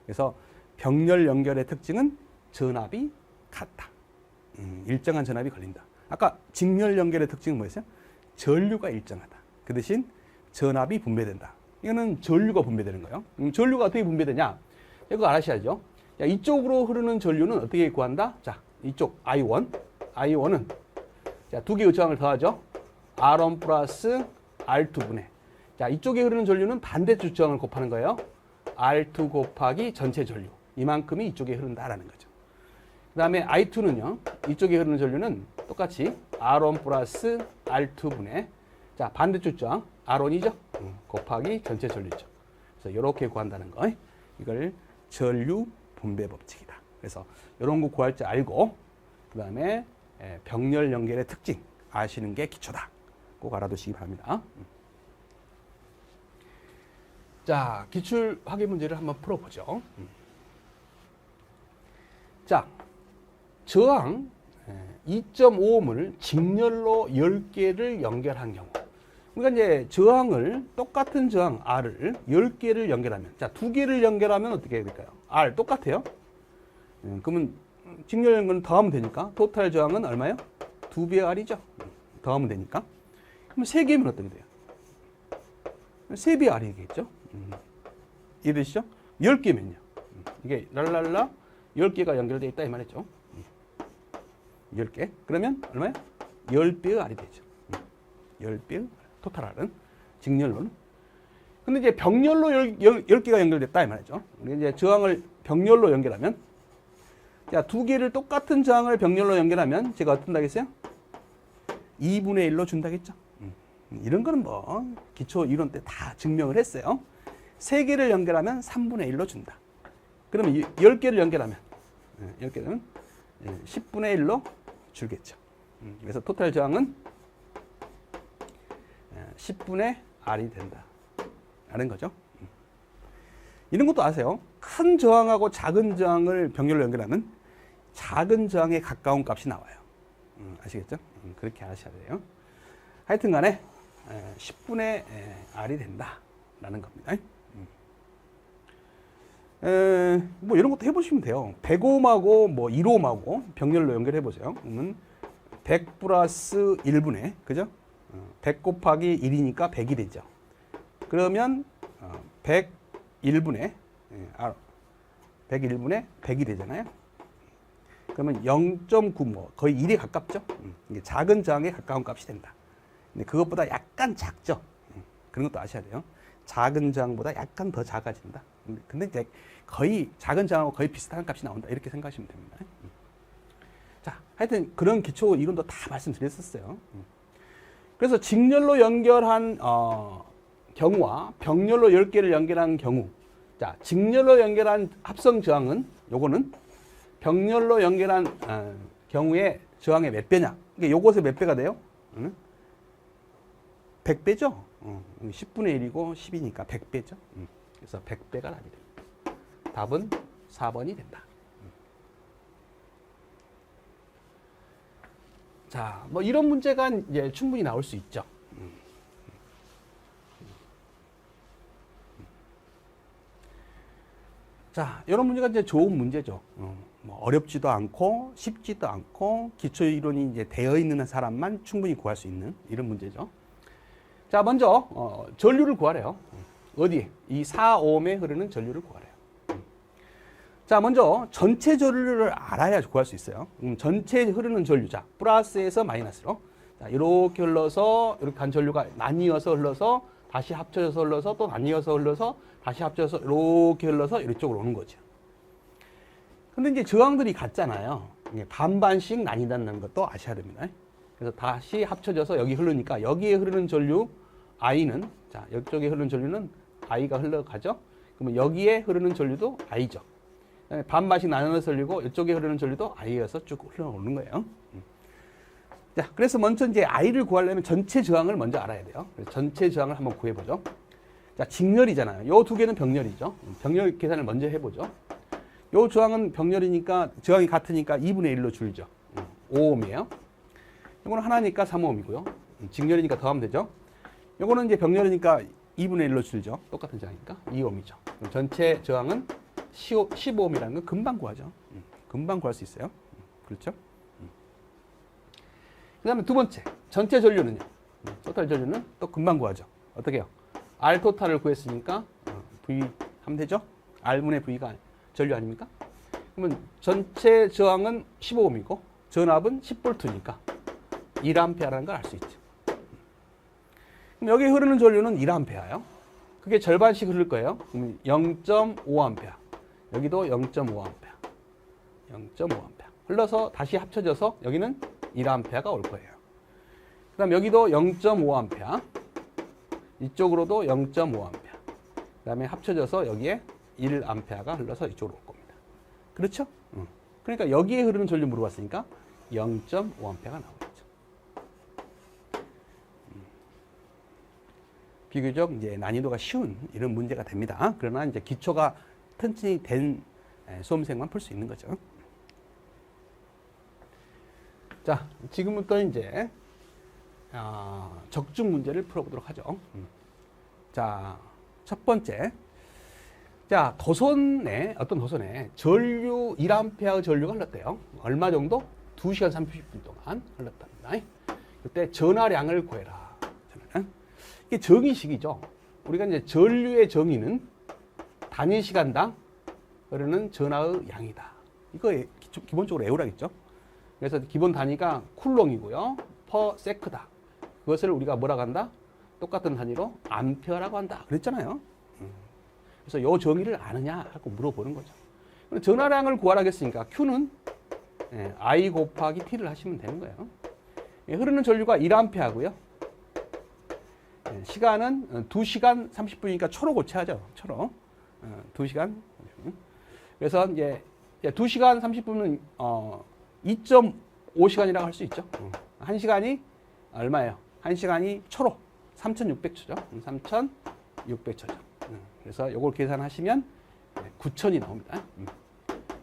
그래서 병렬 연결의 특징은 전압이 같다. 일정한 전압이 걸린다. 아까 직렬 연결의 특징은 뭐였어요? 전류가 일정하다. 그 대신 전압이 분배된다. 이거는 전류가 분배되는 거예요. 전류가 어떻게 분배되냐? 이거 알아셔야죠. 자, 이쪽으로 흐르는 전류는 어떻게 구한다? 자, 이쪽 I1은 자, 두 개의 저항을 더하죠. R1 플러스 R2분의 자, 이쪽에 흐르는 전류는 반대쪽 저항을 곱하는 거예요. R2 곱하기 전체 전류. 이만큼이 이쪽에 흐른다라는 거죠. 그 다음에 I2는요. 이쪽에 흐르는 전류는 똑같이 R1 플러스 R2분의 자, 반대쪽 저항 R1이죠. 곱하기 전체 전류죠. 그래서 이렇게 구한다는 거. 이걸 전류 분배 법칙이다. 그래서 이런 거 구할 줄 알고 그 다음에 병렬 연결의 특징 아시는 게 기초다. 꼭 알아두시기 바랍니다. 자, 기출 확인 문제를 한번 풀어보죠. 자, 저항 2.5ohm을 직렬로 10개를 연결한 경우. 그러니까 이제 저항을 똑같은 저항 R을 10개를 연결하면 자, 2개를 연결하면 어떻게 해야 될까요? R 똑같아요. 그러면 직렬 연결은 더하면 되니까 토탈 저항은 얼마예요? 2배의 R이죠. 더하면 되니까. 그럼 3개면 어떻게 돼요? 3배의 R이겠죠. 이해되시죠? 10개면요. 이게 랄랄라 10개가 연결되어 있다 이 말이죠. 10개. 그러면 얼마예요? 10배의 R이 되죠. 10배의 토탈 R은 직렬로는. 근데 이제 병렬로 10개가 연결됐다 이 말이죠. 이제 저항을 병렬로 연결하면 자, 2개를 똑같은 저항을 병렬로 연결하면 제가 어떤 다겠어요? 2분의 1로 준다겠죠. 이런 거는 뭐 기초 이론 때 다 증명을 했어요. 3개를 연결하면 3분의 1로 준다. 그러면 10개를 연결하면 10개는 10분의 1로 줄겠죠. 그래서 토탈 저항은 10분의 R이 된다. 라는 거죠. 이런 것도 아세요. 큰 저항하고 작은 저항을 병렬로 연결하면 작은 저항에 가까운 값이 나와요. 아시겠죠? 그렇게 아셔야 돼요. 하여튼 간에 10분의 R이 된다. 라는 겁니다. 뭐 이런 것도 해보시면 돼요. 100ohm하고 뭐 1ohm하고 병렬로 연결해 보세요. 그러면 100 플러스 1분의 그죠? 100 곱하기 1이니까 100이 되죠. 그러면 101분의 101분의 100이 되잖아요. 그러면 0.9 뭐 거의 1에 가깝죠. 이게 작은 저항에 가까운 값이 된다. 근데 그것보다 약간 작죠. 그런 것도 아셔야 돼요. 작은 저항보다 약간 더 작아진다. 근데 이제 거의 작은 저항하고 거의 비슷한 값이 나온다. 이렇게 생각하시면 됩니다. 자, 하여튼 그런 기초 이론도 다 말씀드렸었어요. 그래서 직렬로 연결한 경우와 병렬로 10개를 연결한 경우. 자, 직렬로 연결한 합성 저항은 요거는 병렬로 연결한 경우에 저항의 몇 배냐? 이게 요것의 몇 배가 돼요? 100배죠? 10분의 1이고 10이니까 100배죠? 그래서 100배가 답이 됩니다. 답은 4번이 된다. 자, 뭐 이런 문제가 이제 충분히 나올 수 있죠. 자, 이런 문제가 이제 좋은 문제죠. 뭐 어렵지도 않고 쉽지도 않고 기초 이론이 이제 되어 있는 사람만 충분히 구할 수 있는 이런 문제죠. 자, 먼저 전류를 구하래요. 어디? 이 4ohm에 흐르는 전류를 구하래요. 자, 먼저 전체 전류를 알아야 구할 수 있어요. 전체 흐르는 전류, 자, 플러스에서 마이너스로, 자, 이렇게 흘러서 이렇게 간 전류가 나뉘어서 흘러서 다시 합쳐져서 흘러서 또 나뉘어서 흘러서 다시 합쳐서 이렇게 흘러서 이쪽으로 오는 거죠. 근데 이제 저항들이 같잖아요. 반반씩 나뉜다는 것도 아셔야 됩니다. 그래서 다시 합쳐져서 여기 흐르니까 여기에 흐르는 전류 I는, 자, 이쪽에 흐르는 전류는 I가 흘러가죠. 그러면 여기에 흐르는 전류도 I죠. 반반씩 나눠서 흘리고 이쪽에 흐르는 전류도 I여서 쭉 흘러오는 거예요. 자, 그래서 먼저 이제 I를 구하려면 전체 저항을 먼저 알아야 돼요. 그래서 전체 저항을 한번 구해보죠. 자, 직렬이잖아요. 요 두 개는 병렬이죠. 병렬 계산을 먼저 해보죠. 요 저항은 병렬이니까 저항이 같으니까 2분의 1로 줄죠. 5ohm이에요. 요거는 하나니까 3ohm이고요. 직렬이니까 더하면 되죠. 요거는 이제 병렬이니까 2분의 1로 줄죠. 똑같은 저항이니까 2ohm이죠. 그럼 전체 저항은 15ohm이라는 건 금방 구하죠. 금방 구할 수 있어요. 그렇죠? 그 다음에 두 번째, 전체 전류는요. 토탈 전류는 또 금방 구하죠. 어떻게 해요? R 토탈을 구했으니까 V 하면 되죠? R분의 V가 전류 아닙니까? 그러면 전체 저항은 15ohm이고 전압은 10V니까 1A라는 걸 알 수 있죠. 그럼 여기 흐르는 전류는 1A예요. 그게 절반씩 흐를 거예요. 그러면 0.5A. 여기도 0.5A. 0.5A. 흘러서 다시 합쳐져서 여기는 1A가 올 거예요. 그 다음 여기도 0.5A. 이쪽으로도 0.5A. 그 다음에 합쳐져서 여기에 1A가 흘러서 이쪽으로 올 겁니다. 그렇죠? 그러니까 여기에 흐르는 전류 물어봤으니까 0.5A가 나오겠죠. 비교적 이제 난이도가 쉬운 이런 문제가 됩니다. 그러나 이제 기초가 튼튼히 된 수험생만 풀 수 있는 거죠. 자, 지금부터 이제 적중 문제를 풀어보도록 하죠. 자, 첫 번째. 자, 어떤 도선에 전류 1A 전류가 흘렀대요. 얼마 정도? 2시간 30분 동안 흘렀답니다. 그때 전하량을 구해라. 이게 정의식이죠. 우리가 이제 전류의 정의는 단위 시간당 흐르는 전하의 양이다. 이거 기본적으로 에우라겠죠. 그래서 기본 단위가 쿨롱이고요. 퍼 세크다. 그것을 우리가 뭐라고 한다? 똑같은 단위로 암페어라고 한다. 그랬잖아요. 그래서 이 정의를 아느냐 하고 물어보는 거죠. 전하량을 구하라고 했으니까 Q는 I 곱하기 T를 하시면 되는 거예요. 흐르는 전류가 1A고요. 시간은 2시간 30분이니까 초로 고쳐야죠. 초로. 2시간. 그래서 이제 2시간 30분은 2.5시간이라고 할 수 있죠. 1시간이 얼마예요? 1시간이 초로 3,600초죠. 3,600초죠. 그래서 이걸 계산하시면 9,000이 나옵니다.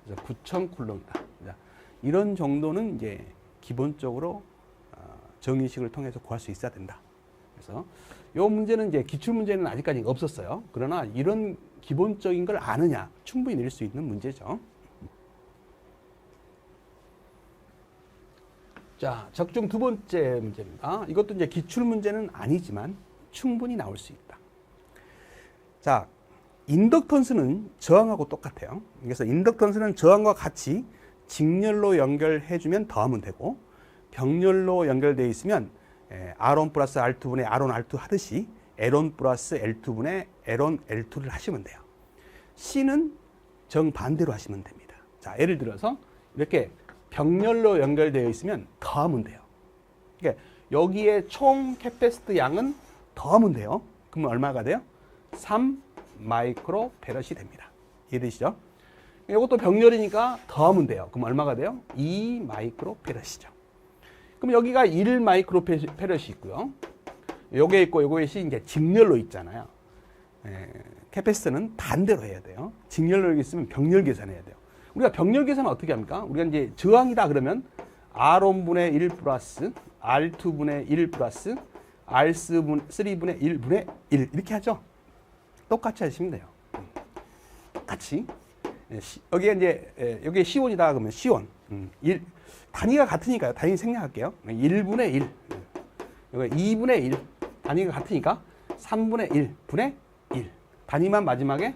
그래서 9,000쿨롱이다. 이런 정도는 이제 기본적으로 정의식을 통해서 구할 수 있어야 된다. 그래서 이 문제는 이제 기출 문제는 아직까지 없었어요. 그러나 이런 기본적인 걸 아느냐 충분히 낼 수 있는 문제죠. 자, 적중 두 번째 문제입니다. 이것도 이제 기출 문제는 아니지만 충분히 나올 수 있다. 자, 인덕턴스는 저항하고 똑같아요. 그래서 인덕턴스는 저항과 같이 직렬로 연결해주면 더하면 되고 병렬로 연결되어 있으면 R1 플러스 R2분의 R1 R2 하듯이 L1 플러스 L2분의 L1 L2를 하시면 돼요. C는 정반대로 하시면 됩니다. 자, 예를 들어서 이렇게 병렬로 연결되어 있으면 더하면 돼요. 그러니까 여기에 총 캐패시티 양은 더하면 돼요. 그러면 얼마가 돼요? 3 마이크로 페럿이 됩니다. 이해되시죠? 이것도 병렬이니까 더하면 돼요. 그럼 얼마가 돼요? 2 마이크로 페럿이죠. 그럼 여기가 1 마이크로 페럿이 있고요. 요게 있고 요게 이제 직렬로 있잖아요. 캐패시터는 반대로 해야 돼요. 직렬로 있으면 병렬 계산해야 돼요. 우리가 병렬 계산은 어떻게 합니까? 우리가 이제 저항이다 그러면 R1분의 1 플러스 R2분의 1 플러스 R3분의 1분의 1 이렇게 하죠. 똑같이 하시면 돼요. 똑같이. 여기에 이제 여기 C1이다 그러면 C1 단위가 같으니까요. 단위 생략할게요. 1분의 1 여기 2분의 1 단위가 같으니까 3분의 1분의 1 단위만 마지막에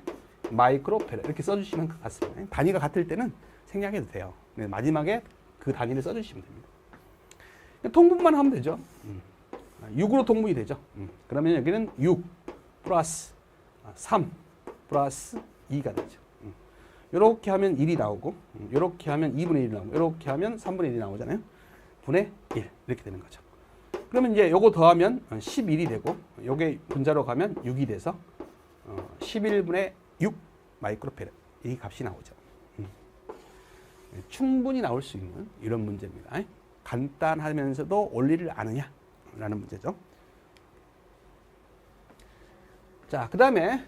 마이크로페라 이렇게 써주시면 같습니다. 단위가 같을 때는 생략해도 돼요. 마지막에 그 단위를 써주시면 됩니다. 통분만 하면 되죠. 6으로 통분이 되죠. 그러면 여기는 6 플러스 3 플러스 2가 되죠. 이렇게 하면 1이 나오고 이렇게 하면 2분의 1이 나오고 이렇게 하면 3분의 1이 나오잖아요. 분의 1 이렇게 되는 거죠. 그러면 이제 요거 더하면 11이 되고 요게 분자로 가면 6이 돼서 11분의 6 마이크로페라 이 값이 나오죠. 충분히 나올 수 있는 이런 문제입니다. 간단하면서도 원리를 아느냐라는 문제죠. 자, 그 다음에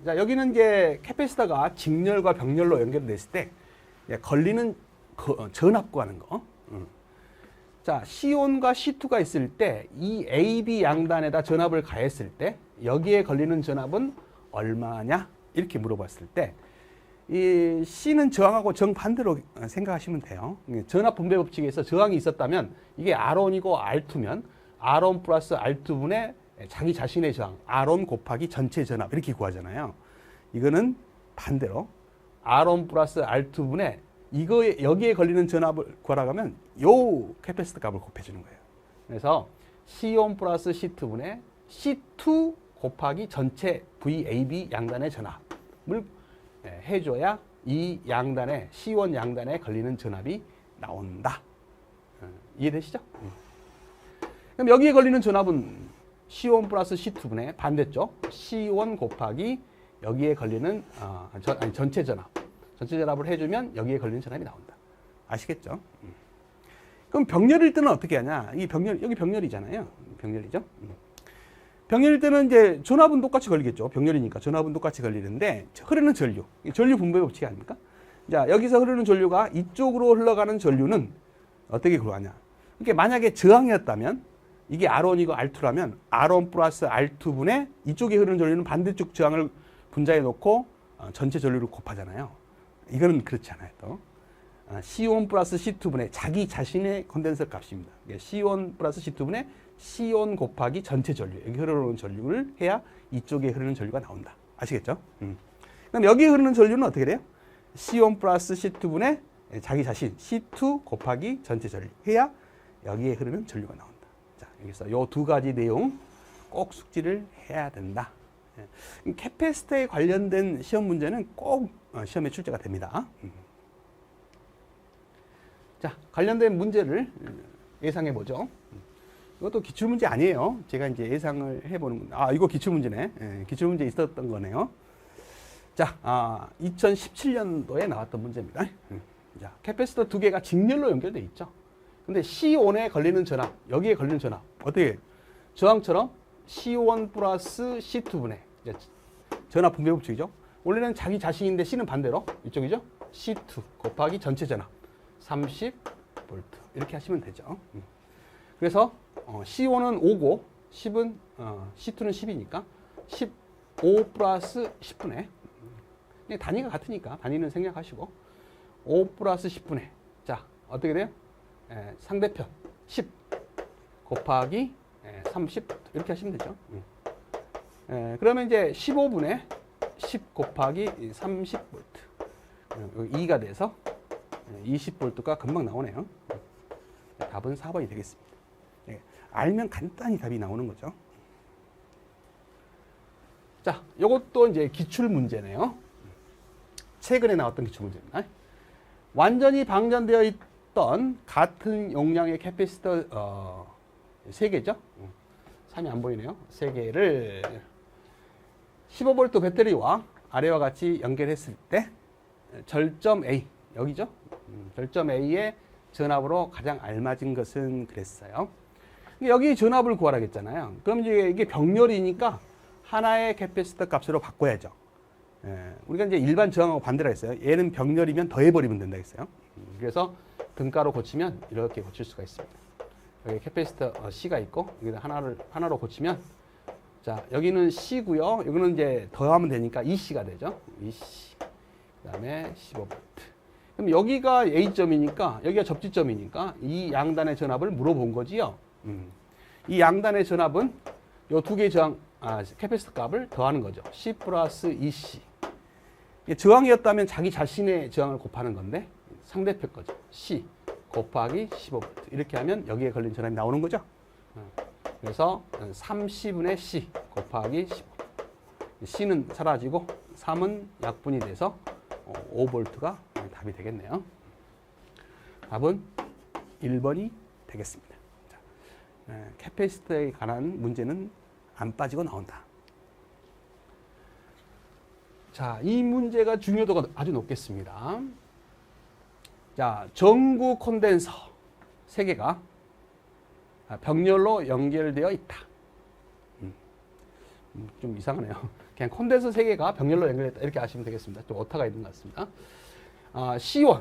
자, 여기는 이제 캐패시터가 직렬과 병렬로 연결됐을 때 걸리는 전압 구하는 거. 자, C1과 C2가 있을 때 이 AB 양단에다 전압을 가했을 때 여기에 걸리는 전압은 얼마냐? 이렇게 물어봤을 때 이 C는 저항하고 정반대로 생각하시면 돼요. 전압 분배 법칙에서 저항이 있었다면 이게 R1이고 R2면 R1 플러스 R2분의 자기 자신의 저항 R1 곱하기 전체 전압 이렇게 구하잖아요. 이거는 반대로 R1 플러스 R2분의 이거에 여기에 걸리는 전압을 구하라고 하면 요 캐패시터 값을 곱해주는 거예요. 그래서 C1 플러스 C2분의 C2 곱하기 전체 VAB 양단의 전압을 해줘야 이 양단에 C1 양단에 걸리는 전압이 나온다. 이해되시죠? 그럼 여기에 걸리는 전압은 C1 플러스 C2분의 반대쪽 C1 곱하기 여기에 걸리는 전체 전압을 해주면 여기에 걸리는 전압이 나온다. 아시겠죠? 그럼 병렬일 때는 어떻게 하냐? 이 병렬 여기 병렬이잖아요. 병렬이죠? 병렬일 때는 이제 전압은 똑같이 걸리겠죠. 병렬이니까 전압은 똑같이 걸리는데 흐르는 전류 분배 법칙 아닙니까? 자, 여기서 흐르는 전류가 이쪽으로 흘러가는 전류는 어떻게 구하냐? 이게 만약에 저항이었다면 이게 R1이고 R2라면 R1 플러스 R2분의 이쪽에 흐르는 전류는 반대쪽 저항을 분자해 놓고 전체 전류를 곱하잖아요. 이거는 그렇지 않아요. 또 C1 플러스 C2분의 자기 자신의 컨덴서 값입니다. C1 플러스 C2분의 C1 곱하기 전체 전류 여기 흐르는 전류를 해야 이쪽에 흐르는 전류가 나온다. 아시겠죠? 그럼 여기 흐르는 전류는 어떻게 돼요? C1 플러스 C2분의 자기 자신 C2 곱하기 전체 전류 해야 여기에 흐르는 전류가 나온다. 자, 여기서 요 두 가지 내용 꼭 숙지를 해야 된다. 캐패시터에 관련된 시험 문제는 꼭 시험에 출제가 됩니다. 자, 관련된 문제를 예상해 보죠. 이것도 기출문제 아니에요. 제가 이제 예상을 해보는 건데, 이거 기출문제네. 예, 기출문제 있었던 거네요. 자, 2017년도에 나왔던 문제입니다. 자, 캐패시터 두 개가 직렬로 연결되어 있죠. 근데 C1에 걸리는 전압, 여기에 걸리는 전압, 어떻게 저항처럼 C1 플러스 C2분의 전압 분배 법칙이죠. 원래는 자기 자신인데 C는 반대로 이쪽이죠. C2 곱하기 전체 전압 30V 이렇게 하시면 되죠. 그래서 C1은 5고 10은 C2는 10이니까 15 플러스 10분의 단위가 같으니까 단위는 생략하시고 5 플러스 10분의 자 어떻게 돼요? 상대편 10 곱하기 30 이렇게 하시면 되죠. 그러면 이제 15분의 10 곱하기 30V 2가 돼서 20V가 금방 나오네요. 답은 4번이 되겠습니다. 알면 간단히 답이 나오는 거죠. 자, 요것도 이제 기출 문제네요. 최근에 나왔던 기출 문제입니다. 완전히 방전되어 있던 같은 용량의 캐패시터 3개죠. 3이 안 보이네요. 3개를 15V 배터리와 아래와 같이 연결했을 때 절점 A, 여기죠. 절점 A의 전압으로 가장 알맞은 것은 그랬어요. 여기 전압을 구하라겠잖아요. 그럼 이게 병렬이니까 하나의 캐패시터 값으로 바꿔야죠. 우리가 이제 일반 저항하고 반대라 했어요. 얘는 병렬이면 더해버리면 된다 했어요. 그래서 등가로 고치면 이렇게 고칠 수가 있습니다. 여기 캐패시터 C가 있고 여기다 하나로 고치면 자 여기는 C고요. 여기는 이제 더하면 되니까 EC가 되죠. EC. 그다음에 15V. 그럼 여기가 A점이니까 여기가 접지점이니까 이 양단의 전압을 물어본 거지요. 이 양단의 전압은 요 두 개의 저항 캐패시터 값을 더하는 거죠. C 플러스 EC. 이게 저항이었다면 자기 자신의 저항을 곱하는 건데 상대편 거죠. C 곱하기 15V. 이렇게 하면 여기에 걸린 전압이 나오는 거죠. 그래서 30분의 C 곱하기 15. C는 사라지고 3은 약분이 돼서 5V가 답이 되겠네요. 답은 1번이 되겠습니다. 자, 캐패시터에 관한 문제는 안 빠지고 나온다. 자, 이 문제가 중요도가 아주 높겠습니다. 자, 전구 콘덴서 3개가 병렬로 연결되어 있다. 좀 이상하네요. 그냥 콘덴서 3개가 병렬로 연결됐다. 이렇게 아시면 되겠습니다. 좀 오타가 있는 것 같습니다. C1,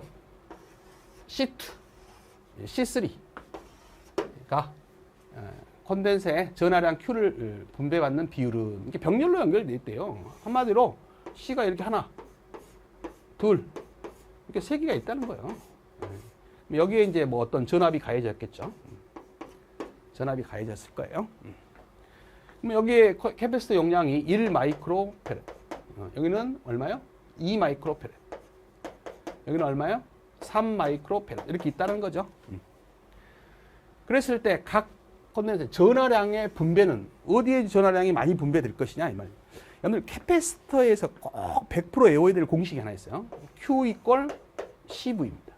C2, C3가 콘덴서의 전하량 Q를 분배받는 비율은 이게 병렬로 연결되어 있대요. 한마디로 C가 이렇게 하나, 둘, 이렇게 3개가 있다는 거예요. 여기에 이제 뭐 어떤 전압이 가해졌겠죠. 전압이 가해졌을 거예요. 그럼 여기에 캐패시터 용량이 1 마이크로페렛. 여기는 얼마요? 2 마이크로페렛. 여기는 얼마요? 3 마이크로페렛. 이렇게 있다는 거죠. 그랬을 때 각 콘덴서 전하량의 분배는 어디에 전하량이 많이 분배될 것이냐 이 말이에요. 여러분 캐패시터에서 꼭 100% 외워야 될 공식이 하나 있어요. Q 이퀄 CV입니다.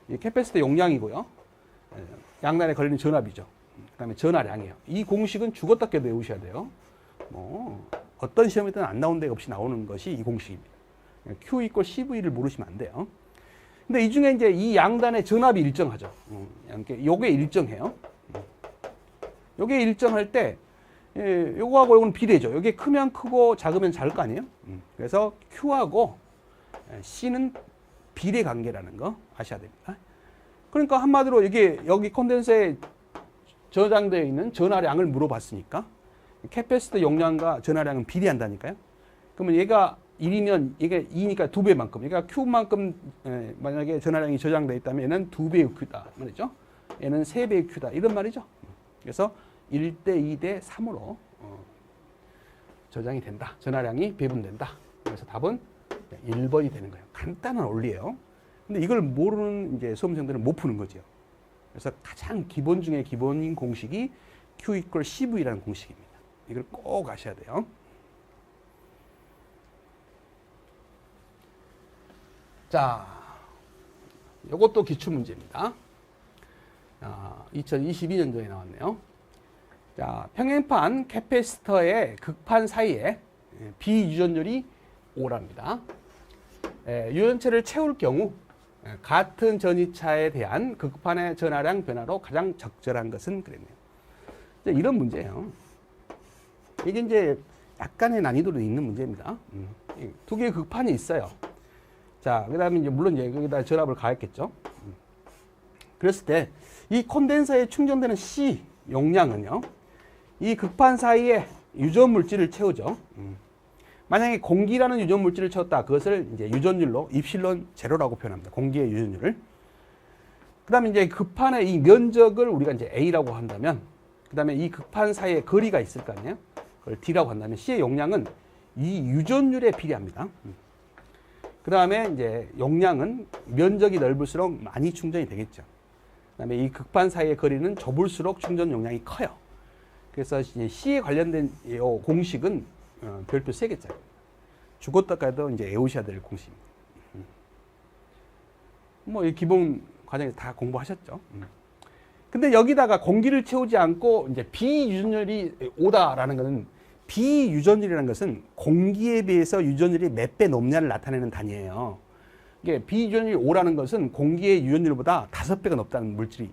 이 캐패시터 용량이고요. 양단에 걸리는 전압이죠. 그 다음에 전하량이에요. 이 공식은 죽었다 깨도 외우셔야 돼요. 뭐 어떤 시험이든 안 나온 데 없이 나오는 것이 이 공식입니다. Q 이퀄 CV를 모르시면 안 돼요. 근데 이 중에 이제 이 양단의 전압이 일정하죠. 요게 일정해요. 요게 일정할 때, 요거하고 요거는 비례죠. 요게 크면 크고 작으면 작을 거 아니에요? 그래서 Q하고 C는 비례 관계라는 거 아셔야 됩니다. 그러니까 한마디로 이게 여기 콘덴서에 저장되어 있는 전하량을 물어봤으니까 캐패시터 용량과 전하량은 비례한다니까요. 그러면 얘가 1이면 이게 2니까 2배만큼. 그러니까 Q만큼 만약에 전하량이 저장되어 있다면 얘는 2배의 Q다 말이죠. 얘는 3배의 Q다 이런 말이죠. 그래서 1대 2대 3으로 저장이 된다. 전하량이 배분된다. 그래서 답은 1번이 되는 거예요. 간단한 원리예요. 근데 이걸 모르는 이제 수험생들은 못 푸는 거죠. 그래서 가장 기본 중에 기본인 공식이 Q 이퀄 CV라는 공식입니다. 이걸 꼭 아셔야 돼요. 자, 이것도 기출문제입니다. 2022년도에 나왔네요. 자, 평행판 캐패시터의 극판 사이에 비유전율이 5랍니다. 유전체를 채울 경우 같은 전이차에 대한 극판의 전하량 변화로 가장 적절한 것은 그랬네요. 이런 문제예요. 이게 이제 약간의 난이도도 있는 문제입니다. 두 개의 극판이 있어요. 자, 그 다음에 이제 물론 이제 거기다 전압을 가했겠죠. 그랬을 때 이 콘덴서에 충전되는 C 용량은요, 이 극판 사이에 유전 물질을 채우죠. 만약에 공기라는 유전 물질을 채웠다. 그것을 이제 유전율로 입실론 제로라고 표현합니다. 공기의 유전율을. 그 다음에 이제 극판의 이 면적을 우리가 이제 A라고 한다면, 그 다음에 이 극판 사이에 거리가 있을 거 아니에요? 그걸 D라고 한다면 C의 용량은 이 유전율에 비례합니다. 그 다음에 이제 용량은 면적이 넓을수록 많이 충전이 되겠죠. 그 다음에 이 극판 사이의 거리는 좁을수록 충전 용량이 커요. 그래서 이제 C에 관련된 이 공식은 별표 3개짜리. 죽었다가도 이제 외우셔야 될 공식입니다. 뭐 이 기본 과정에서 다 공부하셨죠. 근데 여기다가 공기를 채우지 않고 이제 비유전율이 오다라는 것은, 비유전율이라는 것은 공기에 비해서 유전율이 몇 배 높냐를 나타내는 단위예요. 이게 비유전율이 5라는 것은 공기의 유전율보다 5배가 높다는 물질이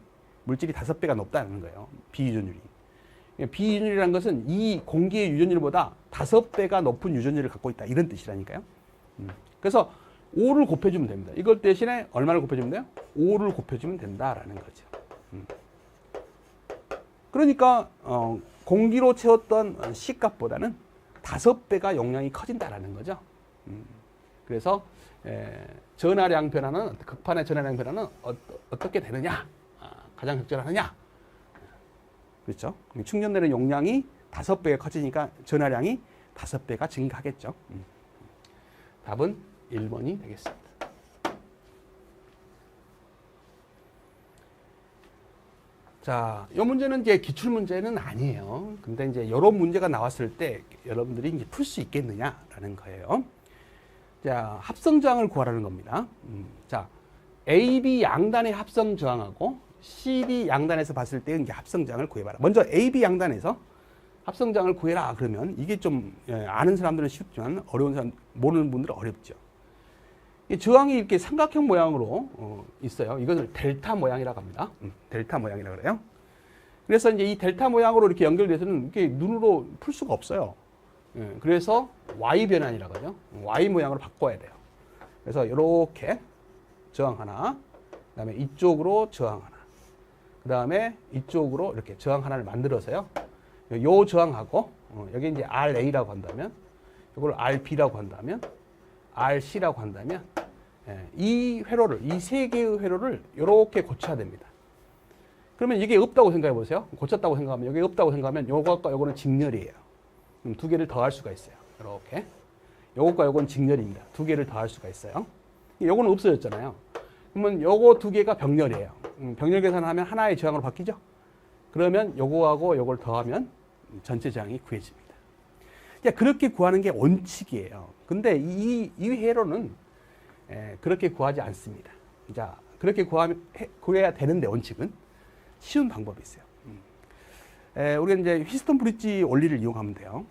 5배가 높다는 거예요. 비유전율이. 비유전율이라는 것은 이 공기의 유전율보다 5배가 높은 유전율을 갖고 있다. 이런 뜻이라니까요. 그래서 5를 곱해주면 됩니다. 이걸 대신에 얼마를 곱해주면 돼요? 5를 곱해주면 된다라는 거죠. 그러니까 공기로 채웠던 C값보다는 5배가 용량이 커진다라는 거죠. 그래서 전하량 변화는 극판의 전하량 변화는 어떻게 되느냐? 가장 적절하느냐? 그렇죠? 충전되는 용량이 5배가 커지니까 전하량이 5배가 증가하겠죠. 답은 1번이 되겠습니다. 자, 이 문제는 이제 기출 문제는 아니에요. 근데 이제 이런 문제가 나왔을 때 여러분들이 이제 풀 수 있겠느냐라는 거예요. 자, 합성 저항을 구하라는 겁니다. 자, AB 양단의 합성 저항하고 CD 양단에서 봤을 때 이제 합성 저항을 구해봐라. 먼저 AB 양단에서 합성 저항을 구해라. 그러면 이게 좀 아는 사람들은 쉽지만 어려운 사람, 모르는 분들은 어렵죠. 이 저항이 이렇게 삼각형 모양으로 있어요. 이것을 델타 모양이라고 합니다. 델타 모양이라고 그래요. 그래서 이제 이 델타 모양으로 이렇게 연결돼서는 이렇게 눈으로 풀 수가 없어요. 그래서 Y 변환이라고 하죠. Y 모양으로 바꿔야 돼요. 그래서 이렇게 저항 하나, 그 다음에 이쪽으로 저항 하나, 그 다음에 이쪽으로 이렇게 저항 하나를 만들어서요. 요 저항하고 여기 이제 RA라고 한다면, 이걸 RB라고 한다면, RC라고 한다면, 이 회로를, 이 세 개의 회로를 이렇게 고쳐야 됩니다. 그러면 이게 없다고 생각해 보세요. 고쳤다고 생각하면, 여기 없다고 생각하면 요것과 요거는 직렬이에요. 그럼 두 개를 더할 수가 있어요. 이렇게. 요것과 요건 직렬입니다. 두 개를 더할 수가 있어요. 요거는 없어졌잖아요. 그러면 요거 두 개가 병렬이에요. 병렬 계산하면 하나의 저항으로 바뀌죠. 그러면 요거하고 요걸 더하면 전체 저항이 구해집니다. 그렇게 구하는 게 원칙이에요. 근데 이 회로는 그렇게 구하지 않습니다. 자, 그렇게 구해야 되는데 원칙은 쉬운 방법이 있어요. 우리가 이제 휘스턴 브릿지 원리를 이용하면 돼요.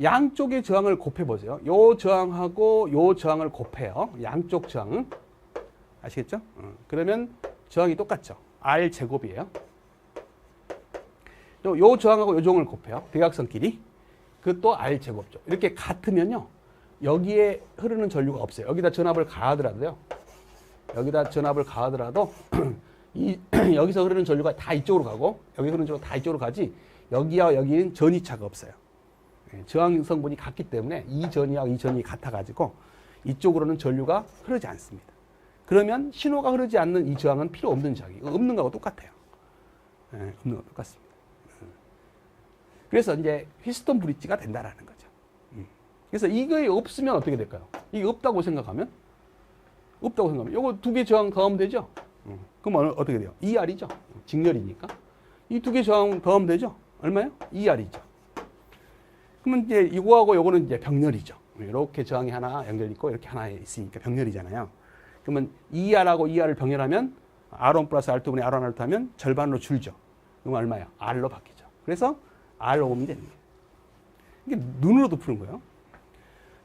양쪽의 저항을 곱해보세요. 요 저항하고 요 저항을 곱해요. 양쪽 저항은. 아시겠죠? 그러면 저항이 똑같죠. R 제곱이에요. 또 요 저항하고 요 저항을 곱해요. 대각선끼리. 그것도 R 제곱죠. 이렇게 같으면요. 여기에 흐르는 전류가 없어요. 여기다 전압을 가하더라도요. 여기다 전압을 가하더라도 여기서 흐르는 전류가 다 이쪽으로 가고 여기 흐르는 전류가 다 이쪽으로 가지 여기와 여기는 전이차가 없어요. 저항 성분이 같기 때문에 이 전이와 이 전이 같아가지고 이쪽으로는 전류가 흐르지 않습니다. 그러면 신호가 흐르지 않는 이 저항은 필요 없는 저항이에요. 없는 거하고 똑같아요. 없는 거 똑같습니다. 그래서 이제 휘스턴 브릿지가 된다라는 거죠. 그래서 이거에 없으면 어떻게 될까요? 이게 없다고 생각하면 요거 두 개 저항 더하면 되죠? 그럼 어떻게 돼요? 2R이죠. 직렬이니까. 이 두 개 저항 더하면 되죠? 얼마요? 2R이죠. 그러면 이제 이거하고 요거는 이제 병렬이죠. 이렇게 저항이 하나 연결있고 이렇게 하나 있으니까 병렬이잖아요. 그러면 2R하고 2R을 병렬하면 R1 플러스 R2분의 R1, R2 하면 절반으로 줄죠. 그럼 얼마예요? R로 바뀌죠. 그래서 R로 오면 되는 거예요. 이게 눈으로도 푸는 거예요.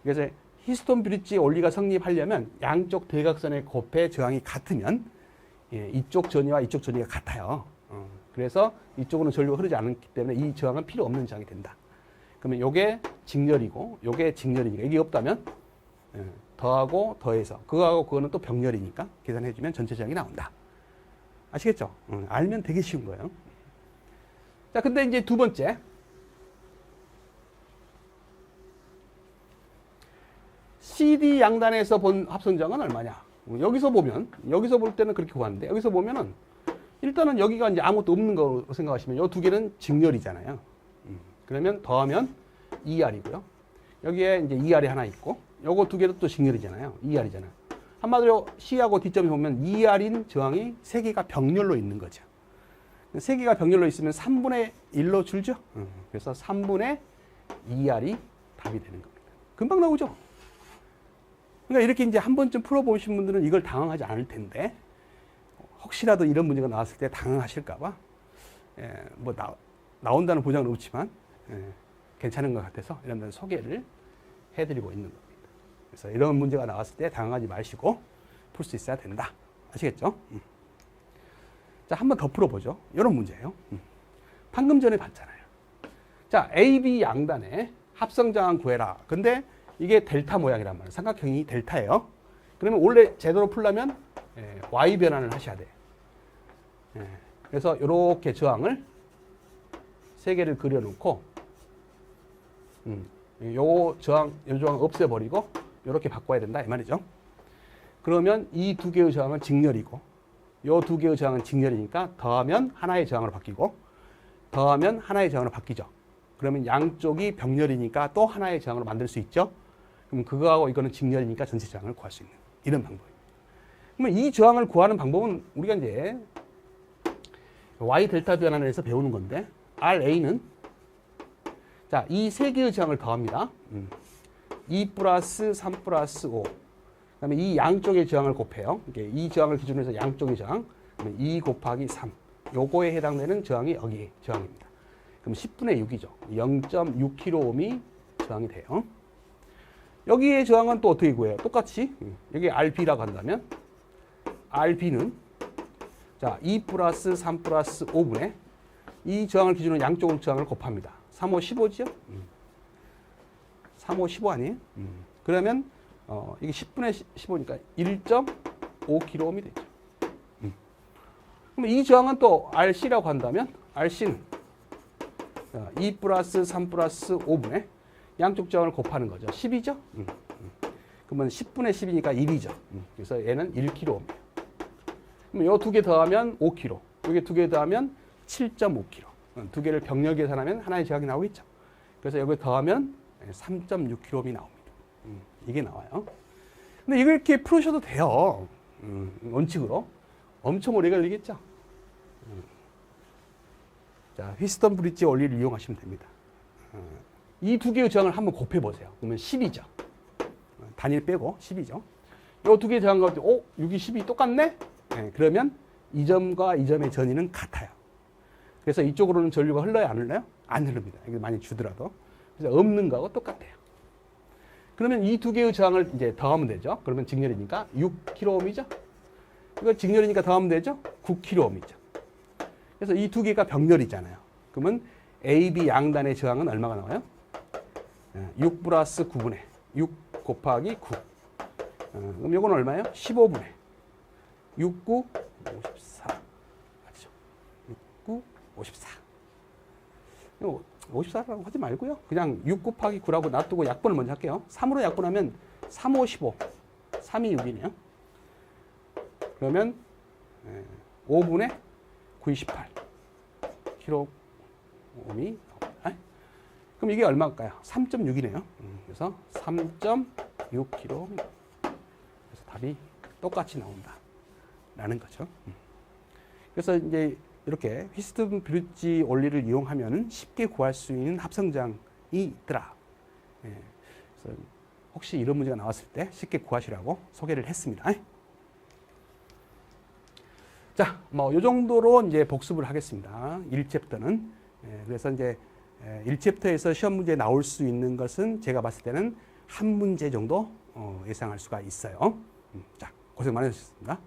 그래서 휘스턴 브릿지 원리가 성립하려면 양쪽 대각선의 곱해 저항이 같으면 이쪽 전이와 이쪽 전이가 같아요. 그래서 이쪽으로는 전류가 흐르지 않기 때문에 이 저항은 필요 없는 저항이 된다. 그러면 요게 직렬이고 요게 직렬이니까 이게 없다면 더하고 더해서 그거하고 그거는 또 병렬이니까 계산해주면 전체 저항이 나온다. 아시겠죠? 알면 되게 쉬운 거예요. 자, 근데 이제 두 번째. CD 양단에서 본 합성저항은 얼마냐? 여기서 볼 때는 그렇게 구하는데, 여기서 보면은, 일단은 여기가 이제 아무것도 없는 거로 생각하시면, 요 두 개는 직렬이잖아요. 그러면 더하면 2R이고요. 여기에 이제 2R이 하나 있고, 요거 두 개도 또 직렬이잖아요. 2R이잖아요. 한마디로 C하고 D점에 보면 2R인 저항이 세 개가 병렬로 있는 거죠. 세 개가 병렬로 있으면 3분의 1로 줄죠. 그래서 3분의 2R이 답이 되는 겁니다. 금방 나오죠? 그러니까 이렇게 이제 한 번쯤 풀어보신 분들은 이걸 당황하지 않을 텐데, 혹시라도 이런 문제가 나왔을 때 당황하실까봐, 뭐 나온다는 보장은 없지만, 괜찮은 것 같아서 이런 데는 소개를 해드리고 있는 겁니다. 그래서 이런 문제가 나왔을 때 당황하지 마시고 풀 수 있어야 된다. 아시겠죠? 자, 한 번 더 풀어보죠. 이런 문제예요. 방금 전에 봤잖아요. 자, AB 양단에 합성저항 구해라. 근데 이게 델타 모양이란 말이에요. 삼각형이 델타예요. 그러면 원래 제대로 풀려면 Y 변환을 하셔야 돼요. 그래서 이렇게 저항을 세 개를 그려놓고 요 저항 없애버리고 이렇게 바꿔야 된다 이 말이죠. 그러면 이 두 개의 저항은 직렬이고 이 두 개의 저항은 직렬이니까 더하면 하나의 저항으로 바뀌고 더하면 하나의 저항으로 바뀌죠. 그러면 양쪽이 병렬이니까 또 하나의 저항으로 만들 수 있죠. 그럼 그거하고 이거는 직렬이니까 전체 저항을 구할 수 있는 이런 방법입니다. 그러면 이 저항을 구하는 방법은 우리가 이제 Y 델타 변환에서 배우는 건데 RA는 자, 이 세 개의 저항을 더합니다. 2 플러스 3 플러스 5. 그다음에 이 양쪽의 저항을 곱해요. 이 저항을 기준으로 해서 양쪽의 저항. 2 곱하기 3. 요거에 해당되는 저항이 여기 저항입니다. 그럼 10분의 6이죠. 0.6kΩ이 저항이 돼요. 여기의 저항은 또 어떻게 구해요? 똑같이 여기 RB라고 한다면 RB는 자, 2 플러스 3 플러스 5분의 이 저항을 기준으로 양쪽 저항을 곱합니다. 3, 5, 15죠? 3, 5, 15 아니에요? 그러면 이게 10분의 15니까 1.5kΩ이 되죠. 그럼 이 저항은 또 RC라고 한다면 RC는 2 플러스 3 플러스 5분의 양쪽 저항을 곱하는 거죠. 10이죠? 그러면 10분의 10이니까 1이죠. 그래서 얘는 1kΩ입니다. 그럼 이 두 개 더하면 5kg, 여기 두 개 더하면 7.5kg. 두 개를 병렬 계산하면 하나의 저항이 나오겠죠. 그래서 여기 더하면 3.6kg이 나옵니다. 이게 나와요. 근데 이걸 이렇게 풀으셔도 돼요. 원칙으로. 엄청 오래 걸리겠죠. 자, 휘스턴 브릿지 원리를 이용하시면 됩니다. 이 두 개의 저항을 한번 곱해보세요. 그러면 10이죠. 단일 빼고 10이죠. 이 두 개의 저항 가운데 6이 10이 똑같네? 네, 그러면 이 점과 이 점의 전위는 같아요. 그래서 이쪽으로는 전류가 흘러요, 안 흘러요? 안 흐릅니다. 이게 많이 주더라도. 그래서 없는 거하고 똑같아요. 그러면 이 두 개의 저항을 이제 더하면 되죠. 그러면 직렬이니까 6kΩ이죠. 이거 직렬이니까 더하면 되죠. 9kΩ이죠. 그래서 이 두 개가 병렬이잖아요. 그러면 AB 양단의 저항은 얼마가 나와요? 6 플러스 9분의 6 곱하기 9. 그럼 이건 얼마예요? 15분의 6, 9, 54. 맞죠? 6, 9, 54. 54라고 하지 말고요. 그냥 6 곱하기 9라고 놔두고 약분을 먼저 할게요. 3으로 약분하면 3, 5, 15. 3이 6이네요. 그러면 5분의 98 킬로옴이 나옵니다. 그럼 이게 얼마일까요? 3.6이네요. 그래서 3.6kg. 그래서 답이 똑같이 나온다. 라는 거죠. 그래서 이제 이렇게 휘스턴 브릿지 원리를 이용하면 쉽게 구할 수 있는 합성장이 있더라. 그래서 혹시 이런 문제가 나왔을 때 쉽게 구하시라고 소개를 했습니다. 자, 뭐 이 정도로 이제 복습을 하겠습니다. 1챕터는. 그래서 이제 1챕터에서 시험 문제에 나올 수 있는 것은 제가 봤을 때는 한 문제 정도 예상할 수가 있어요. 자, 고생 많으셨습니다.